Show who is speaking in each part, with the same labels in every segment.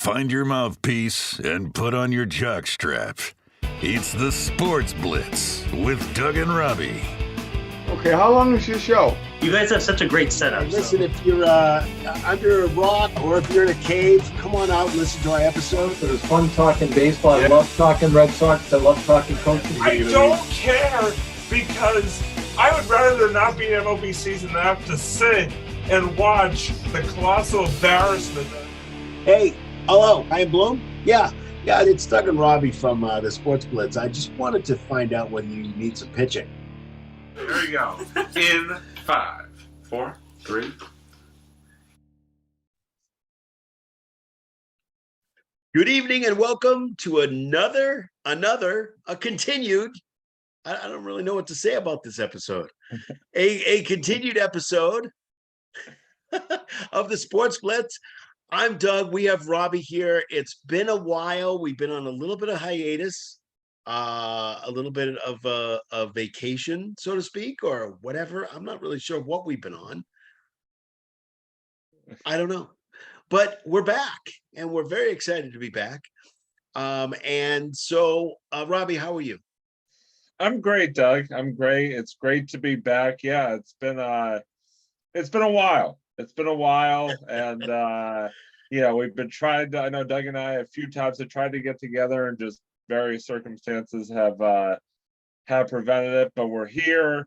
Speaker 1: Find your mouthpiece and put on your jock straps. It's the Sports Blitz with Doug and Robbie.
Speaker 2: Okay, how long is your show?
Speaker 3: You guys have such a great setup.
Speaker 4: Listen, if you're under a rock or if you're in a cave, come on out and listen to our episode.
Speaker 5: It was fun talking baseball. I love talking Red Sox. I love talking coaching.
Speaker 6: I don't care because I would rather there not be an MLB season than have to sit and watch the colossal embarrassment.
Speaker 4: Hey, hello, I am Bloom. Yeah, it's Doug and Robbie from the Sports Blitz. I just wanted to find out whether you need some pitching.
Speaker 6: There you go. In 5, 4, 3.
Speaker 4: Good evening and welcome to another continued. I don't really know what to say about this episode. A continued episode of the Sports Blitz. I'm Doug. We have Robbie here. It's been a while. We've been on a little bit of hiatus, a little bit of a vacation, so to speak, or whatever. I'm not really sure what we've been on. I don't know. But we're back, and we're very excited to be back. And so, Robbie, how are you?
Speaker 6: I'm great, Doug. I'm great. It's great to be back. Yeah, it's been a while. It's been a while, and we've been trying to. I know Doug and I a few times have tried to get together, and just various circumstances have prevented it. But we're here.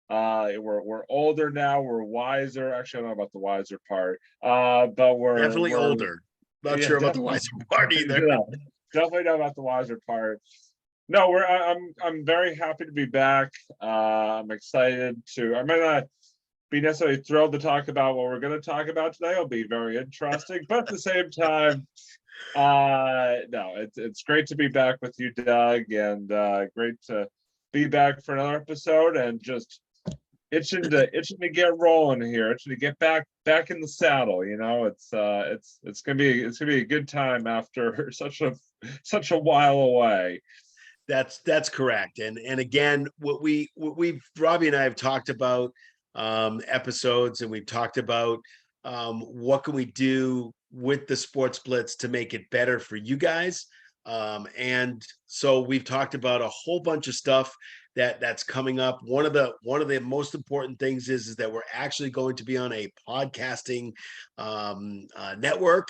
Speaker 6: We're older now. We're wiser. Actually, I don't know about the wiser part. But we're
Speaker 4: definitely older. Not sure about the wiser part either.
Speaker 6: Yeah, definitely not about the wiser part. No, I'm very happy to be back. I'm excited to. I might not be necessarily thrilled to talk about what we're going to talk about today. It'll be very interesting, but at the same time, no, it's great to be back with you, Doug, and great to be back for another episode, and just itching to get rolling here, itching to get back in the saddle. You know, it's gonna be a good time after such a while away.
Speaker 4: That's correct. And again, what Robbie and I have talked about episodes, and we've talked about what can we do with the Sports Blitz to make it better for you guys. And so we've talked about a whole bunch of stuff that's coming up. One of the most important things is that we're actually going to be on a podcasting network.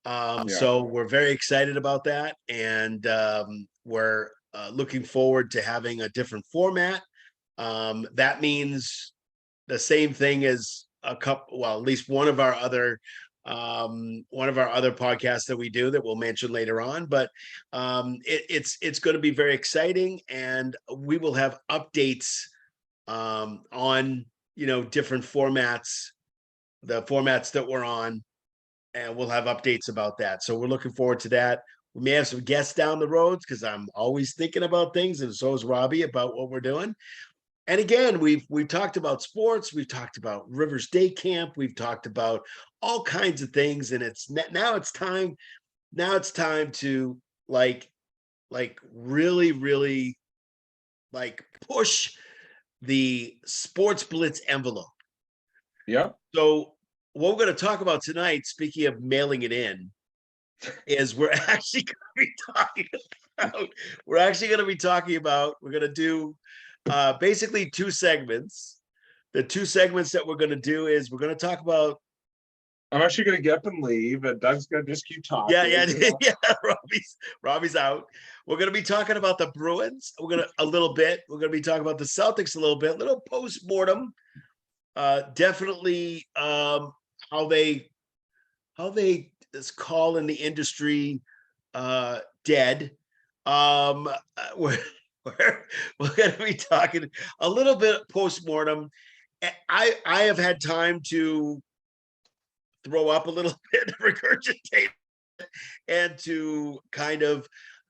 Speaker 4: So we're very excited about that, and we're looking forward to having a different format. That means the same thing as at least one of our other podcasts that we do that we'll mention later on. But it's going to be very exciting, and we will have updates on different formats, the formats that we're on, and we'll have updates about that. So we're looking forward to that. We may have some guests down the road because I'm always thinking about things, and so is Robbie, about what we're doing. And again, we've talked about sports, we've talked about Rivers Day Camp, we've talked about all kinds of things, and now it's time to like really push the Sports Blitz envelope.
Speaker 6: Yeah.
Speaker 4: So what we're going to talk about tonight, speaking of mailing it in, is we're actually going to do basically two segments. The two segments that we're going to do is we're going to talk about.
Speaker 6: I'm actually going to get up and leave, and Doug's going to just keep talking.
Speaker 4: Yeah. Robbie's out. We're going to be talking about the Bruins. We're going to be talking about the Celtics a little bit, little post-mortem. Definitely how they call in the industry dead. We're going to be talking a little bit post-mortem. I have had time to throw up a little bit, regurgitate, and to kind of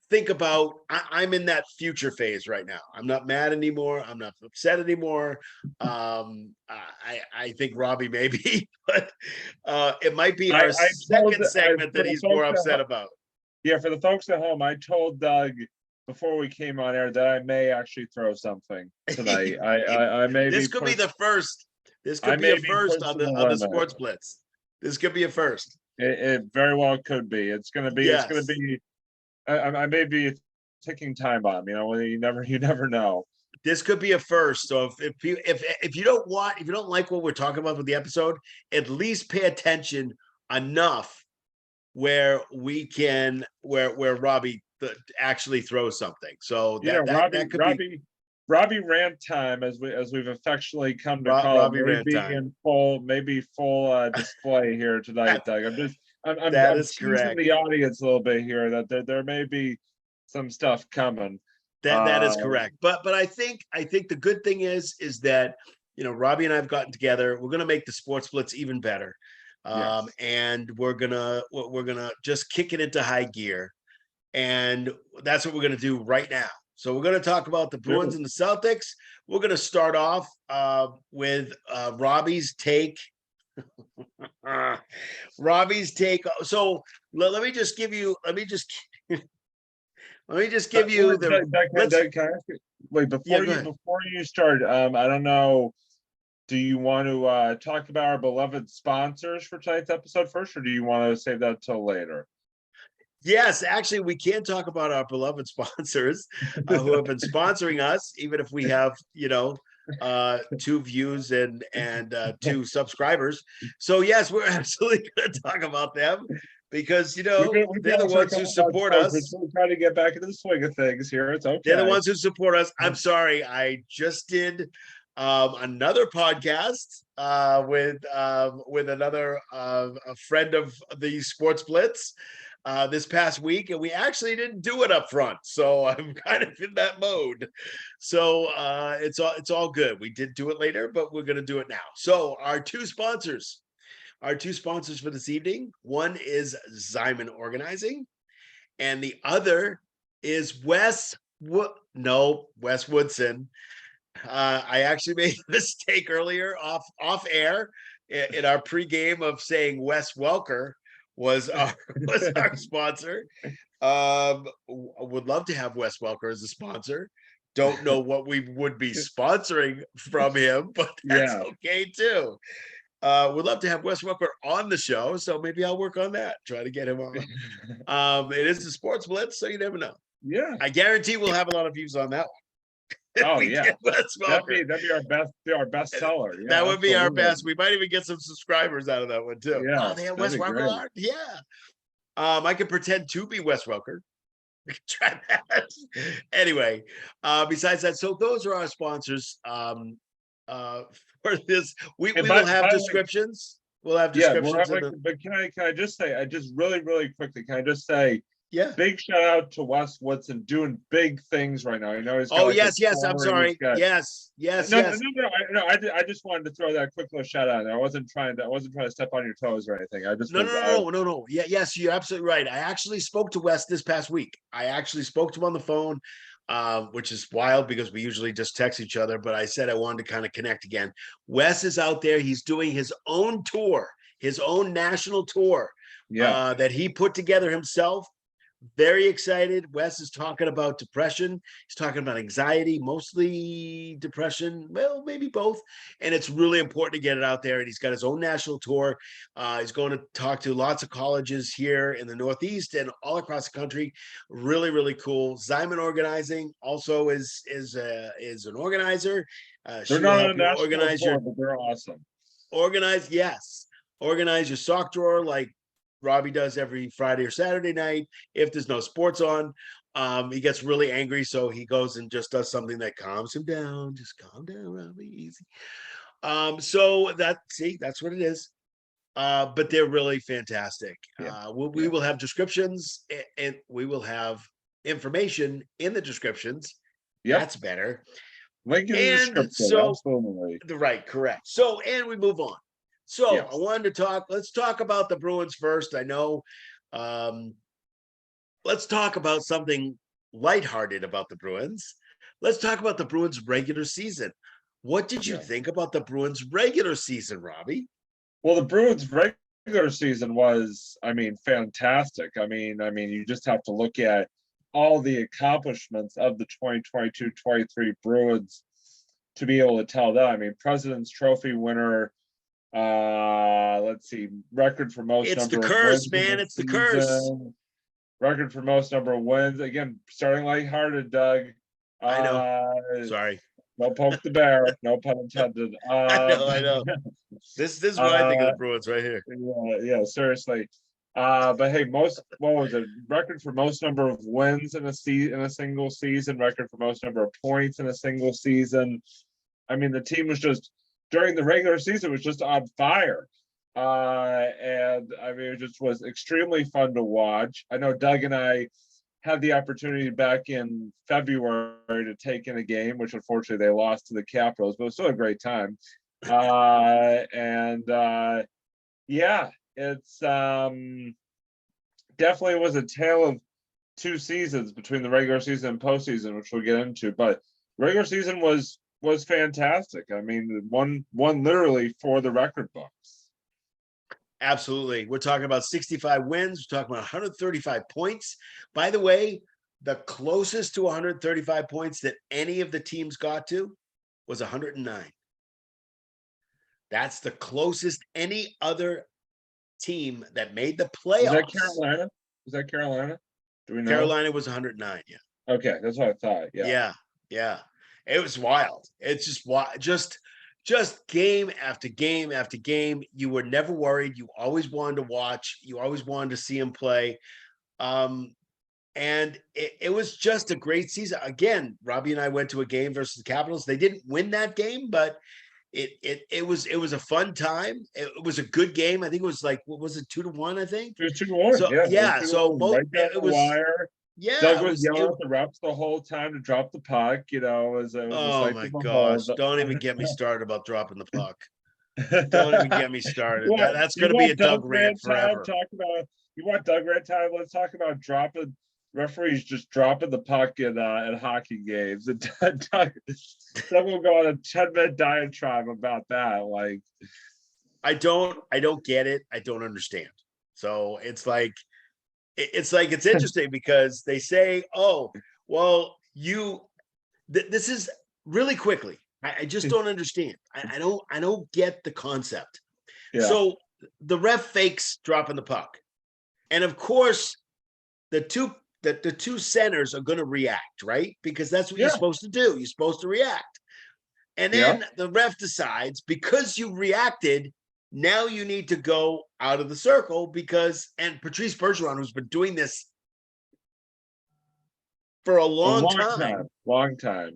Speaker 4: think about. I'm in that future phase right now. I'm not mad anymore. I'm not upset anymore. I think Robbie may be, but it might be our second segment that he's more upset about.
Speaker 6: Yeah, for the folks at home, I told Doug before we came on air that I may actually throw something tonight. I may.
Speaker 4: This could be the first. This could be a first on the Sports Blitz. This could be a first.
Speaker 6: It very well could be. It's gonna be. It's gonna
Speaker 4: Yes.
Speaker 6: be. I may be a ticking time bomb. You never know.
Speaker 4: This could be a first. So if you don't like what we're talking about with the episode, at least pay attention enough where we can where Robbie actually throws something. So that could be
Speaker 6: Robbie rant time, as we've affectionately come to call
Speaker 4: Robbie
Speaker 6: it,
Speaker 4: rant time.
Speaker 6: in full display here tonight, Doug. I'm
Speaker 4: That is
Speaker 6: teasing
Speaker 4: correct.
Speaker 6: the audience a little bit here that there may be some stuff coming.
Speaker 4: That is correct. But I think the good thing is that Robbie and I have gotten together. We're gonna make the Sports Blitz even better.
Speaker 6: Yes.
Speaker 4: And we're gonna just kick it into high gear. And that's what we're gonna do right now. So we're gonna talk about the Bruins and the Celtics. We're gonna start off with Robbie's take. Robbie's take. So let me just give you the
Speaker 6: Doug, can I ask you, wait, before you start, I don't know, do you want to talk about our beloved sponsors for tonight's episode first, or do you want to save that till later?
Speaker 4: Yes, actually, we can talk about our beloved sponsors who have been sponsoring us, even if we have 2 views and 2 subscribers. So yes, we're absolutely going to talk about them because they're the ones who support us.
Speaker 6: We're trying to get back into the swing of things here. It's okay.
Speaker 4: They're the ones who support us. I'm sorry, I just did another podcast with another a friend of the Sports Blitz this past week, and we actually didn't do it up front, so I'm kind of in that mode. So it's all good. We did do it later, but we're going to do it now. So our two sponsors for this evening, one is Zyman Organizing, and the other is Wes Woodson. I actually made a mistake earlier off air in our pregame of saying Wes Welker was our sponsor. Would love to have Wes Welker as a sponsor. Don't know what we would be sponsoring from him, but that's okay too. Would love to have Wes Welker on the show, so maybe I'll work on that. Try to get him on. It is the Sports Blitz, so you never know.
Speaker 6: Yeah,
Speaker 4: I guarantee we'll have a lot of views on that one.
Speaker 6: Oh yeah, that'd be our best seller. Yeah,
Speaker 4: that would be our best. We might even get some subscribers out of that one too.
Speaker 6: Yeah,
Speaker 4: oh, they have Wes Welker on? Yeah. I can pretend to be Wes Welker. We can try that. Anyway, besides that, so those are our sponsors for this. We will have descriptions. We'll have descriptions.
Speaker 6: But can I just say, really quickly, can I just say, big shout out to Wes Woodson doing big things right now. I know he's got
Speaker 4: yes. I'm sorry. Yes.
Speaker 6: No. I just wanted to throw that quick little shout out. I wasn't trying to step on your toes or anything.
Speaker 4: No. Yes, you're absolutely right. I actually spoke to Wes this past week. I actually spoke to him on the phone, which is wild because we usually just text each other. But I said I wanted to kind of connect again. Wes is out there. He's doing his own tour, his own national tour that he put together himself. Very excited. Wes is talking about depression. He's talking about anxiety, mostly depression. Well, maybe both. And it's really important to get it out there. And he's got his own national tour. He's going to talk to lots of colleges here in the Northeast and all across the country. Really, really cool. Zyman Organizing also is an organizer.
Speaker 6: They're not a national tour, but they're awesome.
Speaker 4: Organize your sock drawer like Robbie does every Friday or Saturday night. If there's no sports on, he gets really angry, so he goes and just does something that calms him down. Just calm down, Robbie, easy. So that's what it is. But they're really fantastic. We will have descriptions and we will have information in the descriptions. That's better.
Speaker 6: Link in the description. Absolutely.
Speaker 4: Right, correct. So, and we move on. So I wanted to let's talk about the Bruins first. I know, let's talk about something lighthearted about the Bruins. Let's talk about the Bruins regular season. What did you think about the Bruins regular season, Robbie?
Speaker 6: Well, the Bruins regular season was, fantastic. You just have to look at all the accomplishments of the 2022-23 Bruins to be able to tell that. President's Trophy winner, Let's see, record for most
Speaker 4: It's the
Speaker 6: number of
Speaker 4: curse,
Speaker 6: wins in
Speaker 4: man.
Speaker 6: the
Speaker 4: It's the curse.
Speaker 6: season. Record for most number of wins. Again, starting lighthearted, Doug.
Speaker 4: I know. Sorry.
Speaker 6: No poke the bear. No pun intended.
Speaker 4: I know. This is what I think of the Bruins right here.
Speaker 6: Yeah, seriously. But hey, what was it? Record for most number of wins in a single season, record for most number of points in a single season. I mean, the team was just during the regular season was just on fire. And I mean, it just was extremely fun to watch. I know Doug and I had the opportunity back in February to take in a game, which unfortunately they lost to the Capitals, but it was still a great time. Yeah, it's definitely was a tale of two seasons between the regular season and postseason, which we'll get into. But regular season was fantastic. I mean, one literally for the record books.
Speaker 4: Absolutely. We're talking about 65 wins. We're talking about 135 points. By the way, the closest to 135 points that any of the teams got to was 109. That's the closest any other team that made the playoffs.
Speaker 6: Was that Carolina? Do we know?
Speaker 4: Carolina was 109. Yeah.
Speaker 6: Okay, that's what I thought.
Speaker 4: Yeah. It was wild. It's just game after game after game. You were never worried. You always wanted to watch. You always wanted to see him play. And it was just a great season. Again, Robbie and I went to a game versus the Capitals. They didn't win that game, but it was a fun time. It was a good game. I think it was like, what was it, 2-1? I think
Speaker 6: it was 2-1.
Speaker 4: Yeah. So
Speaker 6: right down the wire.
Speaker 4: Yeah,
Speaker 6: Doug was yelling at the refs the whole time to drop the puck. You know,
Speaker 4: oh my gosh! Don't even get me started about dropping the puck. Don't even get me started. That's going to be a Doug rant forever.
Speaker 6: You want Doug rant time? Let's talk about referees just dropping the puck in hockey games. And Doug will go on a 10-minute diatribe about that. Like,
Speaker 4: I don't get it. I don't understand. So it's it's interesting because they say, oh, well, this is really quickly. I just don't understand. I don't get the concept. Yeah. So the ref fakes dropping the puck. And of course, the two centers are going to react, right? Because that's what you're supposed to do. You're supposed to react. And then the ref decides, because you reacted, now you need to go out of the circle and Patrice Bergeron, who's been doing this for a long time.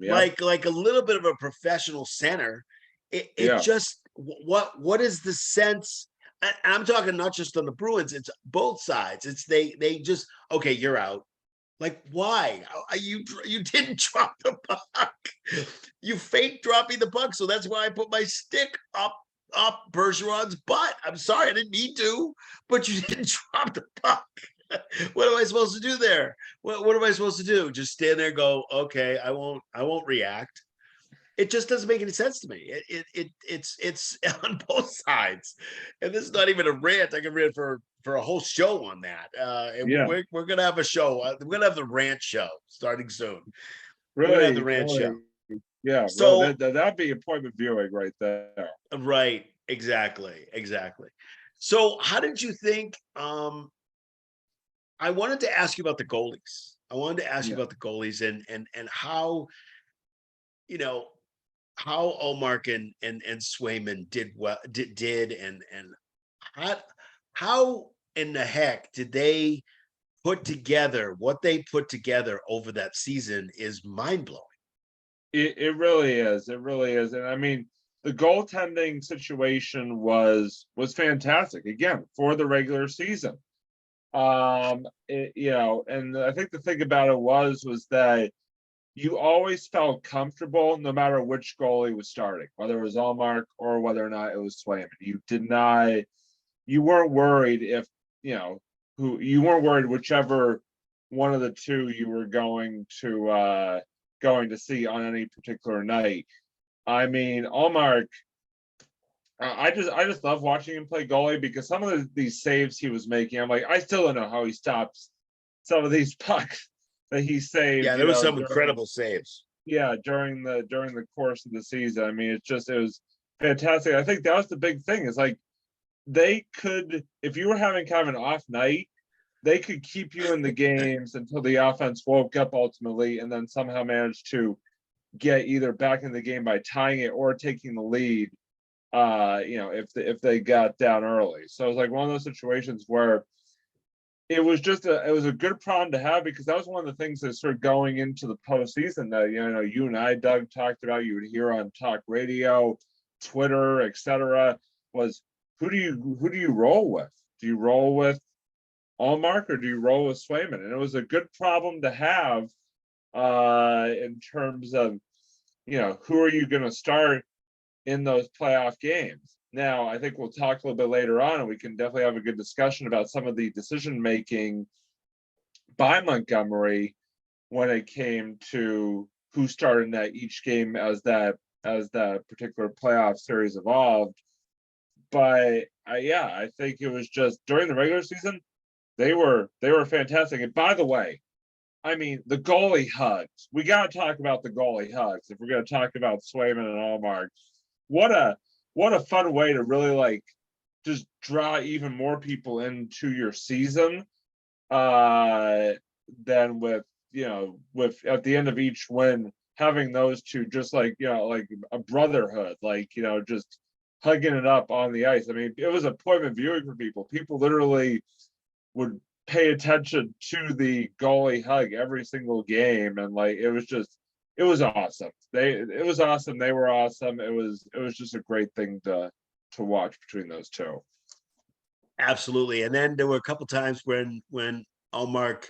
Speaker 6: Yeah.
Speaker 4: Like a little bit of a professional center. It just, what is the sense? And I'm talking not just on the Bruins, it's both sides. It's they just, okay, you're out. Like, why? You didn't drop the puck. You fake dropping the puck. So that's why I put my stick up Bergeron's butt. I'm sorry, I didn't need to, but you didn't drop the puck. What am I supposed to do there? What am I supposed to do? Just stand there and go, okay, I won't react. It just doesn't make any sense to me. It's on both sides. And this is not even a rant. I can rant for a whole show on that. We're gonna have a show. We're gonna have the rant show starting soon.
Speaker 6: Really?
Speaker 4: We're gonna have the rant show.
Speaker 6: Yeah, so that'd be appointment viewing right there.
Speaker 4: Right, exactly. So how did you think? I wanted to ask you about the goalies. And how, how Ullmark and Swayman did and how in the heck did they put together what they put together over that season is mind blowing.
Speaker 6: It really is. And I mean, the goaltending situation was fantastic again for the regular season. And I think the thing about it was that you always felt comfortable no matter which goalie was starting, whether it was Ullmark or whether or not it was Swayman. You weren't worried you weren't worried whichever one of the two you were going to see on any particular night. I mean, Ullmark, I just love watching him play goalie because some of these saves he was making, I'm like, I still don't know how he stops some of these pucks that he saved.
Speaker 4: Yeah, there was some incredible saves.
Speaker 6: Yeah, during the course of the season. I mean, it was fantastic. I think that was the big thing, is like they could, if you were having kind of an off night, they could keep you in the games until the offense woke up ultimately, and then somehow managed to get either back in the game by tying it or taking the lead. If they got down early. So it was like one of those situations where it was a good problem to have, because that was one of the things that started going into the postseason that you and I, Doug, talked about. You would hear on talk radio, Twitter, etc. Was who do you roll with? Do you roll with Allmark or do you roll with Swayman? And it was a good problem to have in terms of who are you going to start in those playoff games. Now, I think we'll talk a little bit later on, and we can definitely have a good discussion about some of the decision making by Montgomery when it came to who started in that each game as that particular playoff series evolved. But I think it was just during the regular season, they were fantastic. And by the way, I mean, the goalie hugs. We got to talk about the goalie hugs if we're going to talk about Swayman and Allmark. What a fun way to really like just draw even more people into your season than with at the end of each win having those two just like a brotherhood, just hugging it up on the ice. I mean, it was appointment viewing for people. People literally would pay attention to the goalie hug every single game, and it was awesome. It was awesome. They were awesome. It was just a great thing to watch between those two.
Speaker 4: Absolutely. And then there were a couple times when Allmark,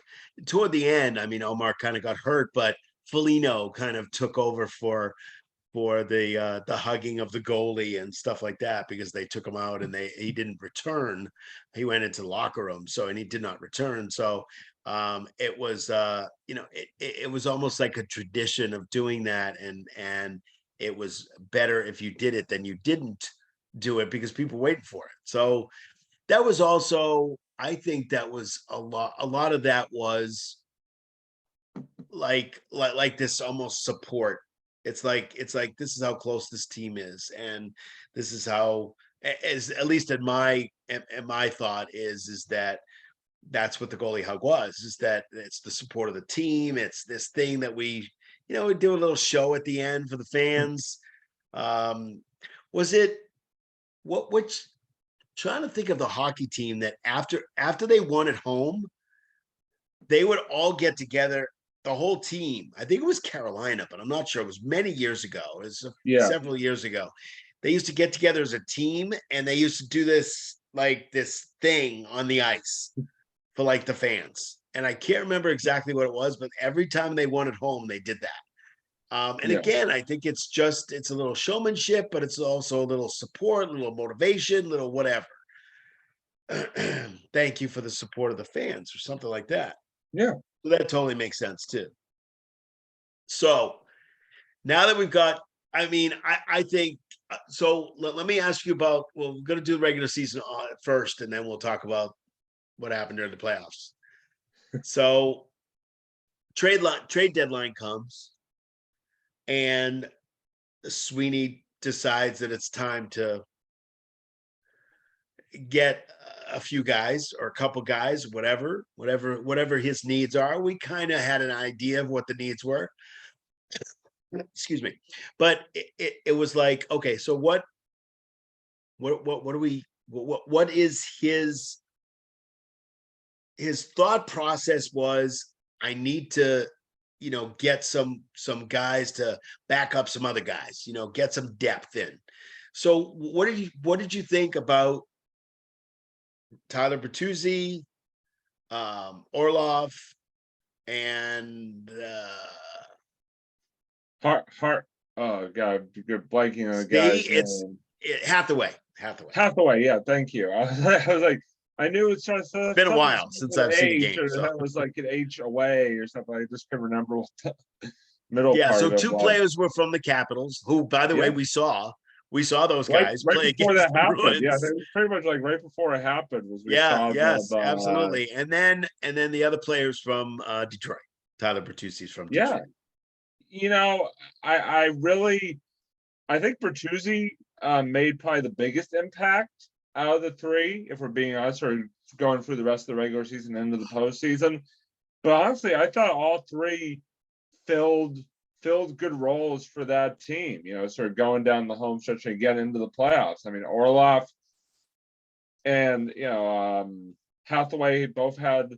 Speaker 4: toward the end, I mean, Allmark kind of got hurt, but Foligno kind of took over for the hugging of the goalie and stuff like that, because they took him out and he didn't return. He went into the locker room, and he did not return. So it was it was almost like a tradition of doing that, and it was better if you did it than you didn't do it, because people waited for it. So that was also, I think that was a lot of that was like this almost support. It's like this is how close this team is, and this is how, as at least in my thought is that that's what the goalie hug was, is that it's the support of the team. It's this thing that we do a little show at the end for the fans. Was it which trying to think of the hockey team that after they won at home, they would all get together, the whole team. I think it was Carolina, but I'm not sure. It was many years ago. It was several years ago. They used to get together as a team, and they used to do this thing on the ice for like the fans. And I can't remember exactly what it was, but every time they won at home, they did that. Again, I think it's a little showmanship, but it's also a little support, a little motivation, a little whatever. Thank you for the support of the fans, or something like that.
Speaker 6: Yeah.
Speaker 4: So that totally makes sense too. So now that we've got, I mean, I think, so let me ask you about, well, we're going to do the regular season first, and then we'll talk about what happened during the playoffs. So trade deadline comes, and Sweeney decides that it's time to get a few guys or a couple guys, whatever his needs are. We kind of had an idea of what the needs were. Excuse me. But it was like, okay, so what is his thought process was, I need to, get some guys to back up some other guys, get some depth in. So what did you think about Tyler Bertuzzi, Orlov, and
Speaker 6: Hart. Oh God, you're blanking on the guy's name.
Speaker 4: Hathaway.
Speaker 6: Hathaway. Yeah, thank you. I was like, I knew it's just
Speaker 4: been a while since I've seen the game. So.
Speaker 6: That was like an H away or something. I just couldn't remember what the middle.
Speaker 4: Yeah,
Speaker 6: part
Speaker 4: so two players were from the Capitals, who, by the way, we saw those guys
Speaker 6: right before that happened. Yeah, they was pretty much like right before it happened.
Speaker 4: Absolutely. And then the other players from Detroit. Tyler Bertuzzi's from Detroit.
Speaker 6: Yeah, I think Bertuzzi. made probably the biggest impact out of the three, if we're being honest, or going through the rest of the regular season into the postseason. But honestly, I thought all three filled good roles for that team, sort of going down the home stretch and getting into the playoffs. I mean, Orlov and Hathaway both had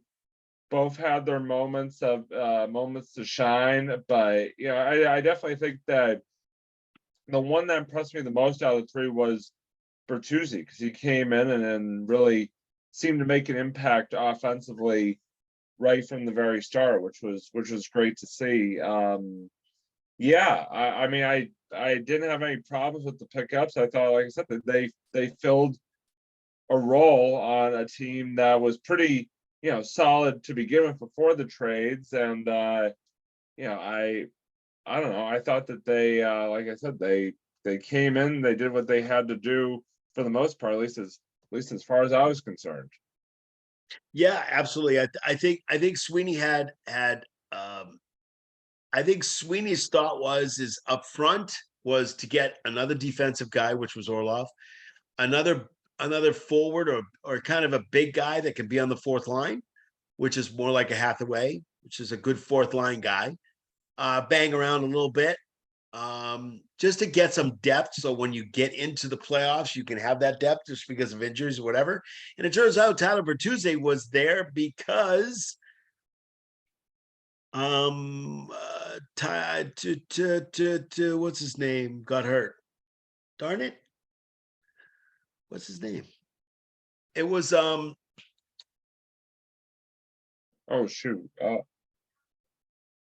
Speaker 6: their moments to shine, but I definitely think that the one that impressed me the most out of the three was Bertuzzi, because he came in and really seemed to make an impact offensively right from the very start, which was great to see. I mean, I didn't have any problems with the pickups. I thought, like I said, that they filled a role on a team that was pretty solid to begin with before the trades, and I don't know. I thought that they, like I said, they came in, they did what they had to do for the most part, at least as far as I was concerned.
Speaker 4: Yeah, absolutely. I think Sweeney had I think Sweeney's thought is up front was to get another defensive guy, which was Orlov, another forward or kind of a big guy that can be on the fourth line, which is more like a Hathaway, which is a good fourth line guy. Bang around a little bit, just to get some depth. So when you get into the playoffs, you can have that depth just because of injuries or whatever. And it turns out Tyler Bertuzzi was there because what's his name got hurt. Darn it. What's his name? It was
Speaker 6: oh shoot.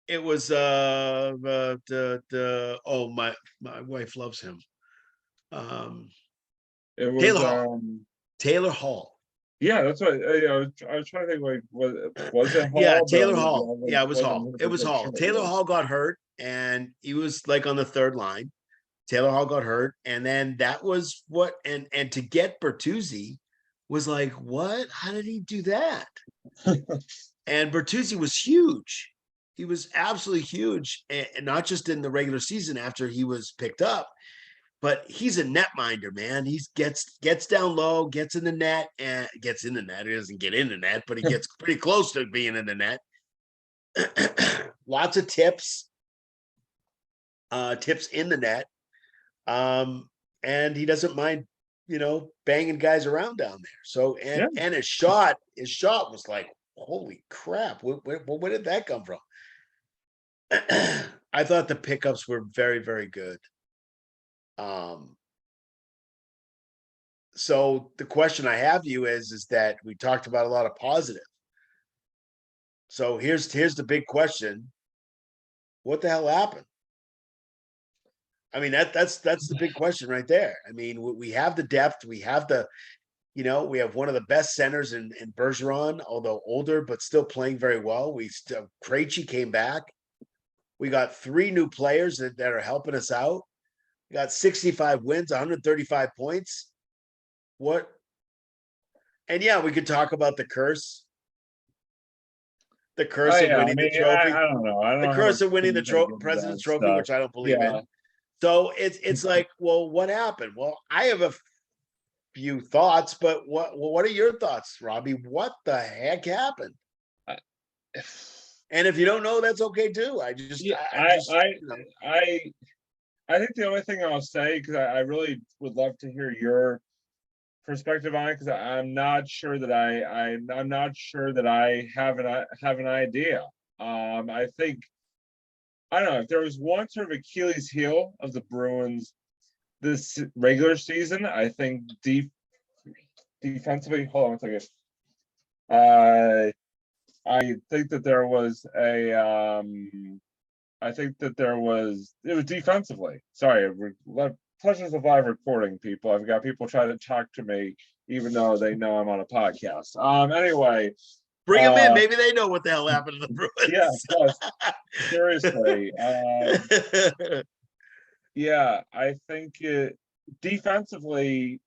Speaker 4: It was my wife loves him.
Speaker 6: It was
Speaker 4: Taylor Hall. Taylor Hall.
Speaker 6: Yeah, that's what I was trying to think. Like, was it Hall?
Speaker 4: Yeah, Taylor Hall. Yeah, it was Hall. It was Hall. Taylor Hall got hurt, and he was like on the third line. Taylor Hall got hurt, and then that was what. And to get Bertuzzi was like, what? How did he do that? And Bertuzzi was huge. He was absolutely huge, and not just in the regular season after he was picked up, but he's a netminder, man. He gets down low, gets in the net, and gets in the net. He doesn't get in the net, but he gets pretty close to being in the net. Lots of tips in the net, and he doesn't mind, banging guys around down there. So and his shot was like, holy crap! Where did that come from? I thought the pickups were very, very good. So the question I have to you is that we talked about a lot of positive. So here's the big question. What the hell happened? I mean, that's the big question right there. I mean, we have the depth, we have we have one of the best centers in Bergeron, although older, but still playing very well. Krejci came back. We got 3 new players that are helping us out. We got 65 wins, 135 points. What? And yeah, we could talk about the curse. The curse of winning the trophy.
Speaker 6: I don't know.
Speaker 4: The curse of winning the President's Trophy, which I don't believe in. So it's like, well, what happened? Well, I have a few thoughts, but what are your thoughts, Robbie? What the heck happened? And if you don't know, that's okay too. I think
Speaker 6: the only thing I'll say, because I really would love to hear your perspective on it, because I'm not sure that I'm not sure that I have an idea. I think, I don't know, if there was one sort of Achilles heel of the Bruins this regular season, I think defensively. Hold on one second. I think that there was it was defensively. Sorry, pleasures of live recording, people. I've got people trying to talk to me, even though they know I'm on a podcast. Anyway.
Speaker 4: Bring them in. Maybe they know what the hell happened to the Bruins.
Speaker 6: Yeah, seriously. Yeah, I think defensively,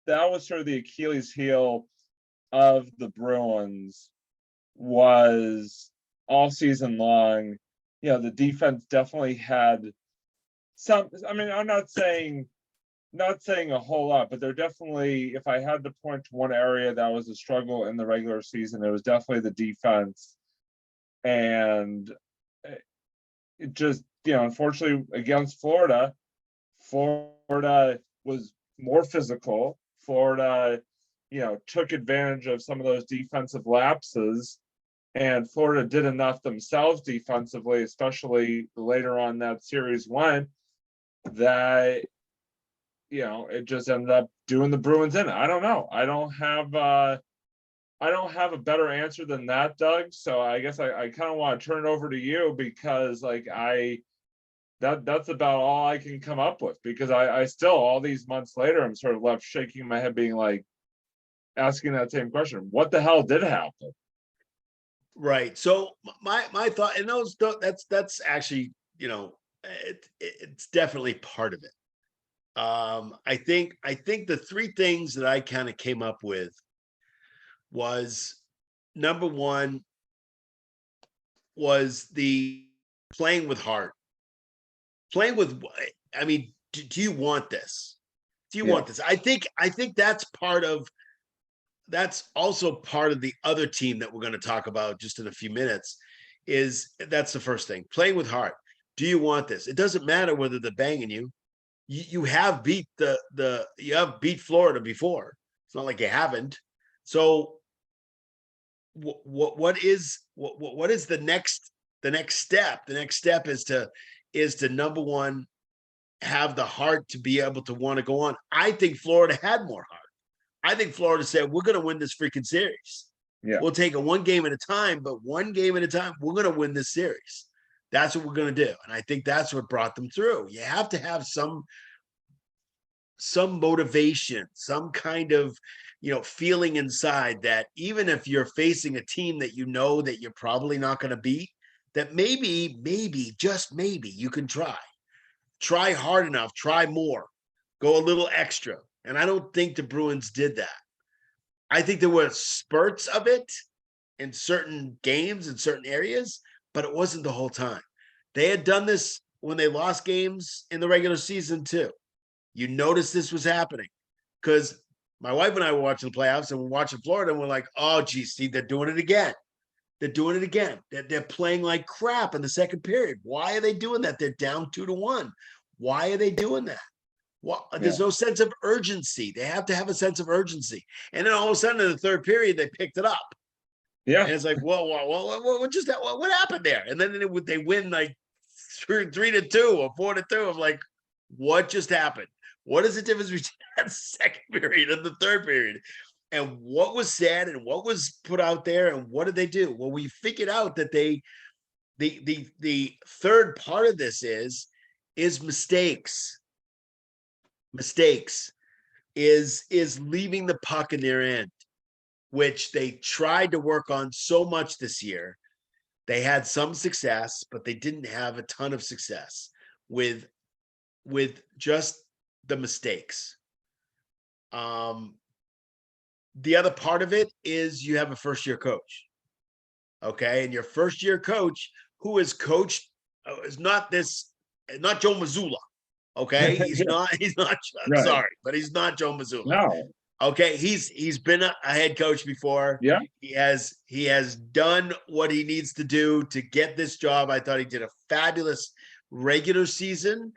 Speaker 6: that was sort of the Achilles heel of the Bruins, was all season long. The defense definitely had some. I mean, I'm not saying not saying a whole lot, but they're definitely, if I had to point to one area that was a struggle in the regular season, it was definitely the defense. And it just, unfortunately against Florida was more physical. Florida, took advantage of some of those defensive lapses, and Florida did enough themselves defensively, especially later on that series went, that it just ended up doing the Bruins in. I don't know. I don't have a better answer than that, Doug. So I guess I kind of want to turn it over to you, because that's about all I can come up with, because I still, all these months later, I'm sort of left shaking my head, being like, asking that same question. What the hell did happen?
Speaker 4: Right. So my thought, and that's actually, it's definitely part of it. I think the three things that I kind of came up with was, number one was the playing with heart. Playing with, I mean, do you want this? Do you want this? I think that's also part of the other team that we're going to talk about just in a few minutes. That's the first thing. Playing with heart. Do you want this? It doesn't matter whether they're banging you. You have beat you have beat Florida before. It's not like you haven't. So what is the next step? The next step is to number one, have the heart to be able to want to go on. I think Florida had more heart. I think Florida said, we're going to win this freaking series.
Speaker 6: Yeah.
Speaker 4: We'll take it one game at a time, but one game at a time, we're going to win this series. That's what we're going to do. And I think that's what brought them through. You have to have some motivation, some kind of, feeling inside that even if you're facing a team that that you're probably not going to beat, that maybe, just maybe you can try hard enough, try more, go a little extra. And I don't think the Bruins did that. I think there were spurts of it in certain games, in certain areas, but it wasn't the whole time. They had done this when they lost games in the regular season too. You noticed this was happening, because my wife and I were watching the playoffs and we're watching Florida, and we're like, oh, geez, see, they're doing it again. They're doing it again. They're playing like crap in the second period. Why are they doing that? They're down 2-1. Why are they doing that? Well, there's no sense of urgency. They have to have a sense of urgency. And then all of a sudden in the third period, they picked it up.
Speaker 6: Yeah.
Speaker 4: And it's like, what happened there? And then they win like 3-2 or 4-2. I'm like, what just happened? What is the difference between that second period and the third period? And what was said and what was put out there, and what did they do? Well, we figured out that the third part of this is mistakes. Mistakes is leaving the puck in their end, which they tried to work on so much this year. They had some success, but they didn't have a ton of success with just the mistakes. The other part of it is you have a first-year coach. Okay. And your first-year coach, who is coached, is not Joe Mazzulla. Okay. He's not,
Speaker 6: Right.
Speaker 4: sorry, but he's not Joe Mazzulla.
Speaker 6: No.
Speaker 4: Okay. He's been a head coach before.
Speaker 6: Yeah.
Speaker 4: He has done what he needs to do to get this job. I thought he did a fabulous regular season.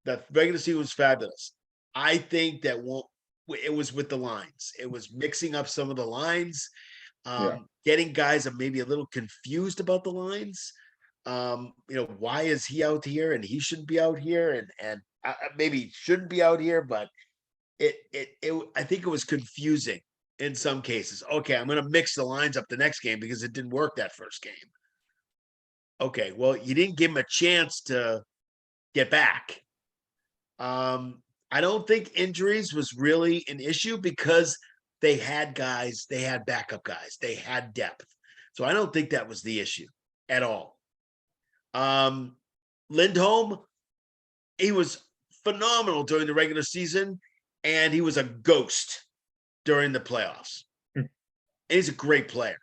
Speaker 4: The regular season was fabulous. I think that it was with the lines. It was mixing up some of the lines, getting guys maybe a little confused about the lines. Why is he out here and he shouldn't be out here, and maybe he shouldn't be out here, but I think it was confusing in some cases. Okay, I'm going to mix the lines up the next game because it didn't work that first game. Okay, well, you didn't give him a chance to get back. I don't think injuries was really an issue because they had guys, they had backup guys, they had depth. So I don't think that was the issue at all. Lindholm, he was phenomenal during the regular season, and he was a ghost during the playoffs. And he's a great player.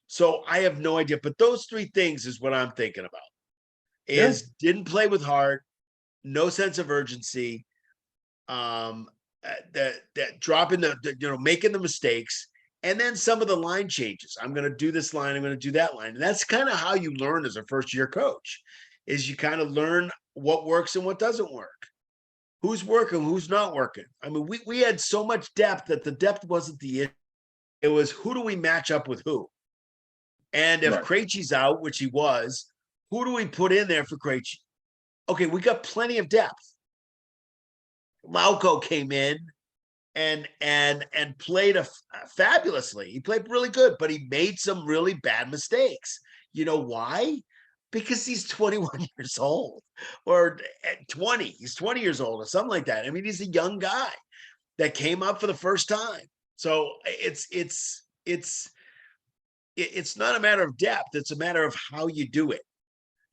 Speaker 4: So I have no idea, but those three things is what I'm thinking about. Didn't play with heart, no sense of urgency, that dropping making the mistakes, and then some of the line changes. I'm going to do this line. I'm going to do that line. And that's kind of how you learn as a first year coach, is you kind of learn what works and what doesn't work. Who's working, who's not working. I mean, we had so much depth that the depth wasn't the issue. It was, who do we match up with who? And if
Speaker 6: Right.
Speaker 4: Krejci's out, which he was, who do we put in there for Krejci? Okay, we got plenty of depth. Lauko came in and played fabulously. He played really good, but he made some really bad mistakes. You know why? Because he's 21 years old, or 20. He's 20 years old or something like that. I mean, he's a young guy that came up for the first time. So it's not a matter of depth. It's a matter of how you do it,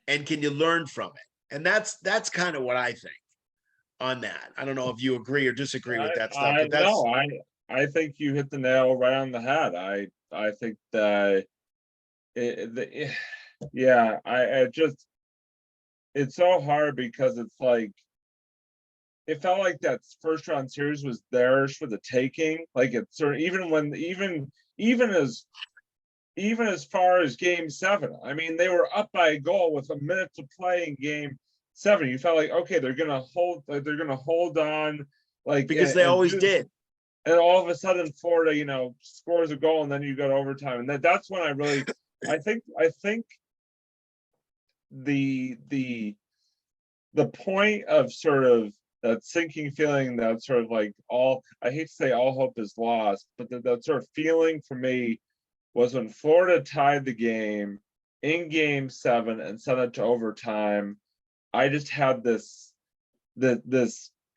Speaker 4: and can you learn from it? And that's kind of what I think on that. I don't know if you agree or disagree with that stuff, but that's
Speaker 6: no, I think you hit the nail right on the head. I think that yeah, I just, it's so hard because it's like, it felt like that first round series was theirs for the taking. Like it's sort of, even as far as game 7, I mean, they were up by a goal with a minute to play in game 7. You felt like, okay, they're gonna hold on, like,
Speaker 4: because they always did.
Speaker 6: And all of a sudden Florida, scores a goal, and then you go to overtime. And that's when I really, I think the point of sort of that sinking feeling, that sort of like, I hate to say all hope is lost, but that sort of feeling for me was when Florida tied the game in game 7 and sent it to overtime. I just had this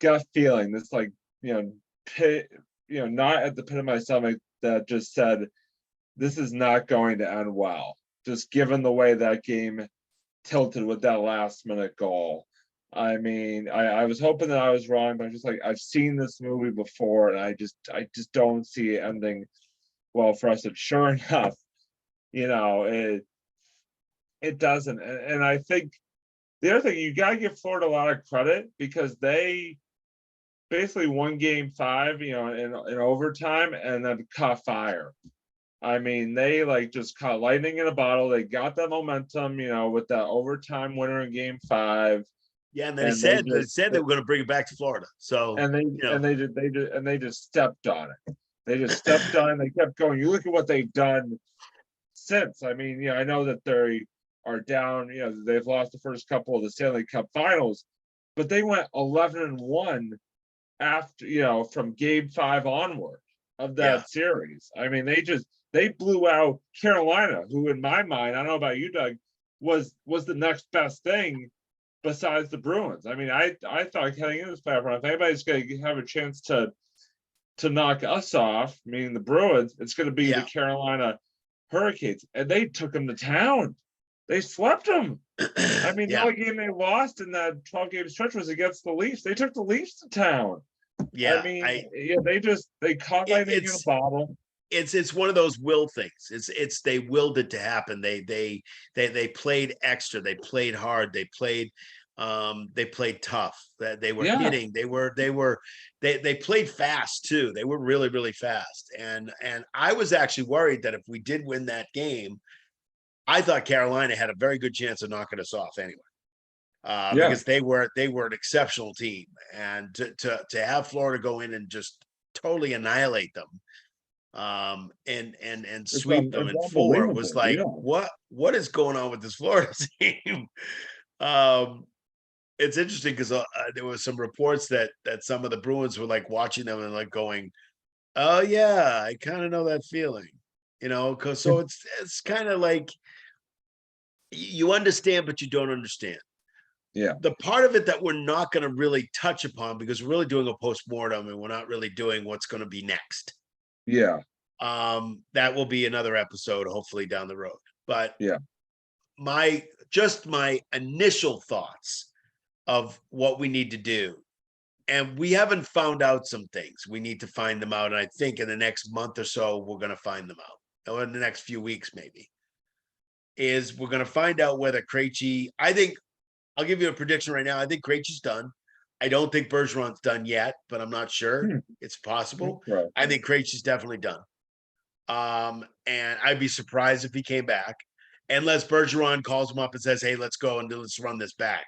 Speaker 6: gut feeling, this like, pit, not at the pit of my stomach, that just said, this is not going to end well, just given the way that game tilted with that last minute goal. I mean, I was hoping that I was wrong, but I'm just like, I've seen this movie before, and I just don't see it ending well for us. And sure enough, it doesn't. And I think the other thing, you gotta give Florida a lot of credit, because they basically won game 5, in overtime, and then caught fire. I mean, they like just caught lightning in a bottle. They got that momentum, with that overtime winner in game 5.
Speaker 4: Yeah, and they said they were going to bring it back to Florida. So
Speaker 6: they just stepped on it. They just stepped on it. They kept going. You look at what they've done since. I mean, I know that they are down. They've lost the first couple of the Stanley Cup Finals, but they went 11-1 after, from game 5 onward of that series. I mean, they blew out Carolina, who in my mind, I don't know about you, Doug, was the next best thing besides the Bruins. I mean, I thought heading into this playoff, if anybody's going to have a chance to knock us off, meaning the Bruins, it's going to be the Carolina Hurricanes, and they took them to town. They swept them. I mean, the only game they lost in that 12-game stretch was against the Leafs. They took the Leafs to town.
Speaker 4: Yeah,
Speaker 6: I mean, they caught lightning in a bottle.
Speaker 4: It's one of those will things. It's they willed it to happen. They played extra. They played hard. They played tough. That they were hitting. They played fast too. They were really, really fast. And I was actually worried that if we did win that game, I thought Carolina had a very good chance of knocking us off anyway. Because they were an exceptional team, and to have Florida go in and just totally annihilate them, and sweep them in 4 was like, what is going on with this Florida team? It's interesting because there was some reports that some of the Bruins were like watching them and like going, oh yeah, I kind of know that feeling, because so it's kind of like you understand but you don't understand.
Speaker 6: Yeah.
Speaker 4: The part of it that we're not going to really touch upon, because we're really doing a postmortem and we're not really doing what's going to be next.
Speaker 6: Yeah.
Speaker 4: That will be another episode, hopefully down the road. But my initial thoughts of what we need to do, and we haven't found out some things. We need to find them out. And I think in the next month or so, we're going to find them out, or in the next few weeks, maybe, is we're going to find out whether Krejci, I think, I'll give you a prediction right now. I think Krejci's done. I don't think Bergeron's done yet, but I'm not sure.
Speaker 6: Hmm.
Speaker 4: It's possible.
Speaker 6: Right.
Speaker 4: I think Krejci's definitely done. And I'd be surprised if he came back, unless Bergeron calls him up and says, "Hey, let's go and let's run this back."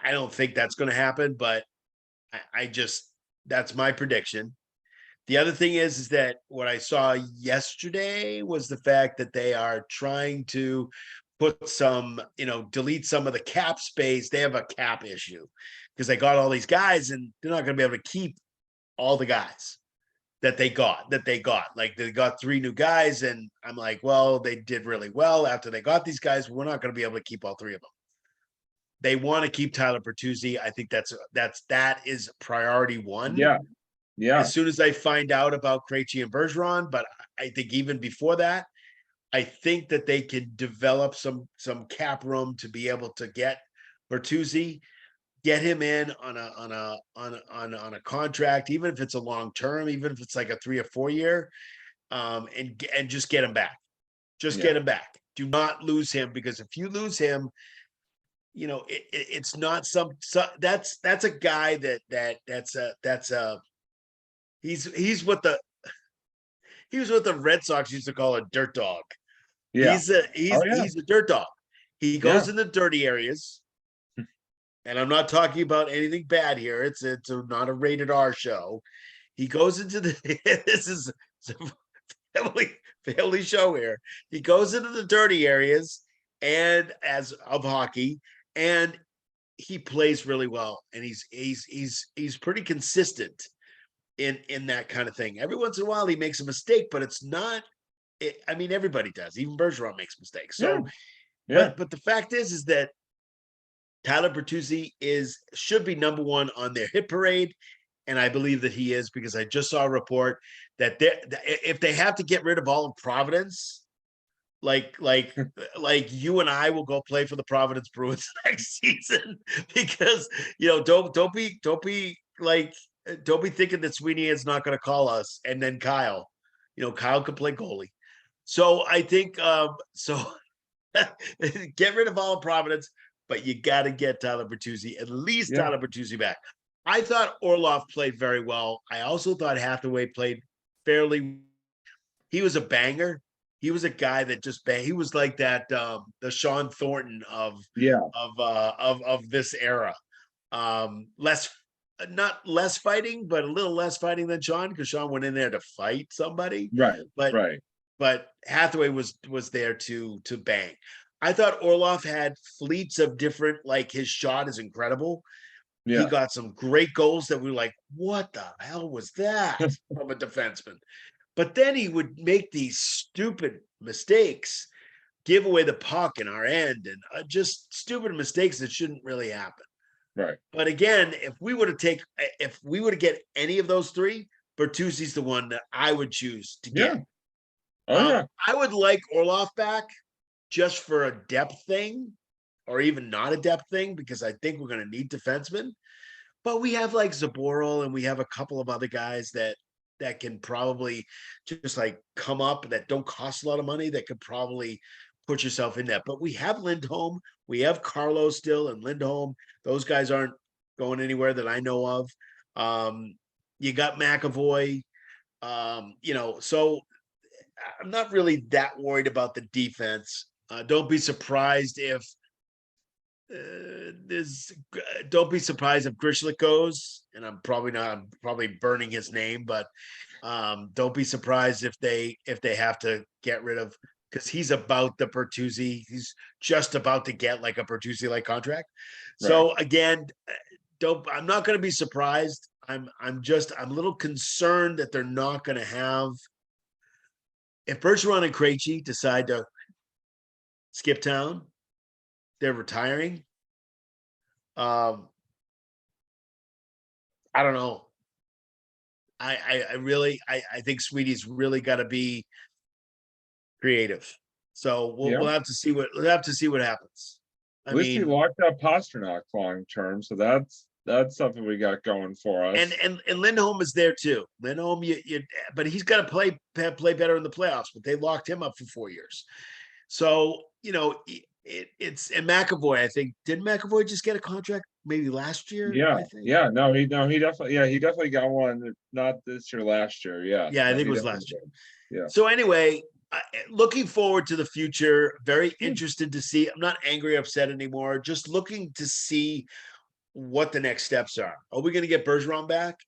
Speaker 4: I don't think that's going to happen, but I just that's my prediction. The other thing is that what I saw yesterday was the fact that they are trying to put some, delete some of the cap space. They have a cap issue because they got all these guys and they're not going to be able to keep all the guys that they got. Like they got 3 new guys, and I'm like, well, they did really well after they got these guys. We're not going to be able to keep all 3 of them. They want to keep Tyler Bertuzzi. I think that is priority 1.
Speaker 6: Yeah. Yeah.
Speaker 4: As soon as I find out about Krejci and Bergeron, but I think even before that, I think that they can develop some cap room to be able to get Bertuzzi, get him in on a contract, even if it's a long term, even if it's like a 3 or 4 year, and just get him back. Get him back. Do not lose him, because if you lose him, it's not that's a guy he's what the Red Sox used to call a dirt dog.
Speaker 6: Yeah.
Speaker 4: He's a dirt dog. He goes in the dirty areas. And I'm not talking about anything bad here. It's not a rated R show. He goes into this is a family show here. He goes into the dirty areas and of hockey, and he plays really well. And he's pretty consistent in that kind of thing. Every once in a while he makes a mistake, but it's not. Everybody does. Even Bergeron makes mistakes. So, but the fact is that Tyler Bertuzzi should be number 1 on their hit parade, and I believe that he is, because I just saw a report that if they have to get rid of all of Providence, like you and I will go play for the Providence Bruins next season, because don't be thinking that Sweeney is not going to call us, and then Kyle could play goalie. So I think get rid of all of Providence. But you got to get Tyler Bertuzzi, at least Tyler Bertuzzi back. I thought Orlov played very well. I also thought Hathaway played fairly. He was a banger. He was a guy that just banged. He was like that, the Sean Thornton of this era. Not less fighting, but a little less fighting than Sean, because Sean went in there to fight somebody.
Speaker 6: Right.
Speaker 4: But Hathaway was there to bang. I thought Orlov had fleets of different, his shot is incredible. Yeah. He got some great goals that we were like, what the hell was that from a defenseman? But then he would make these stupid mistakes, give away the puck in our end, and just stupid mistakes that shouldn't really happen.
Speaker 6: Right.
Speaker 4: But again, if we were to get any of those 3, Bertuzzi's the one that I would choose to get.
Speaker 6: Yeah.
Speaker 4: I would like Orlov back, just for a depth thing, or even not a depth thing, because I think we're going to need defensemen. But we have Zaboral, and we have a couple of other guys that can probably just come up, that don't cost a lot of money, that could probably put yourself in that. But we have Lindholm, we have Carlos still, and Lindholm. Those guys aren't going anywhere that I know of. You got McAvoy, so I'm not really that worried about the defense. Don't be surprised if Grishlik goes, and I'm probably burning his name, but don't be surprised if they have to get rid of, because he's about the Bertuzzi. He's just about to get a Bertuzzi contract. Right. So again, I'm not going to be surprised. I'm a little concerned that they're not going to have, if Bergeron and Krejci decide to skip town, they're retiring. I don't know. I think Sweetie's really got to be creative. So we'll have to see what happens.
Speaker 6: At least he locked up Pasternak long term, so that's something we got going for us.
Speaker 4: And Lindholm is there too. Lindholm, but he's got to play better in the playoffs. But they locked him up for 4 years. So it's and McAvoy. I think did McAvoy just get a contract maybe last year?
Speaker 6: Yeah,
Speaker 4: I think.
Speaker 6: yeah, no, he definitely, yeah, he definitely got one. Not this year, last year. Yeah,
Speaker 4: Yeah, I
Speaker 6: no,
Speaker 4: think
Speaker 6: he
Speaker 4: it was
Speaker 6: definitely
Speaker 4: last year.
Speaker 6: did. Yeah.
Speaker 4: So anyway, looking forward to the future. Very
Speaker 6: Hmm.
Speaker 4: interested to see. I'm not angry, upset anymore. Just looking to see what the next steps are. Are we going to get Bergeron back?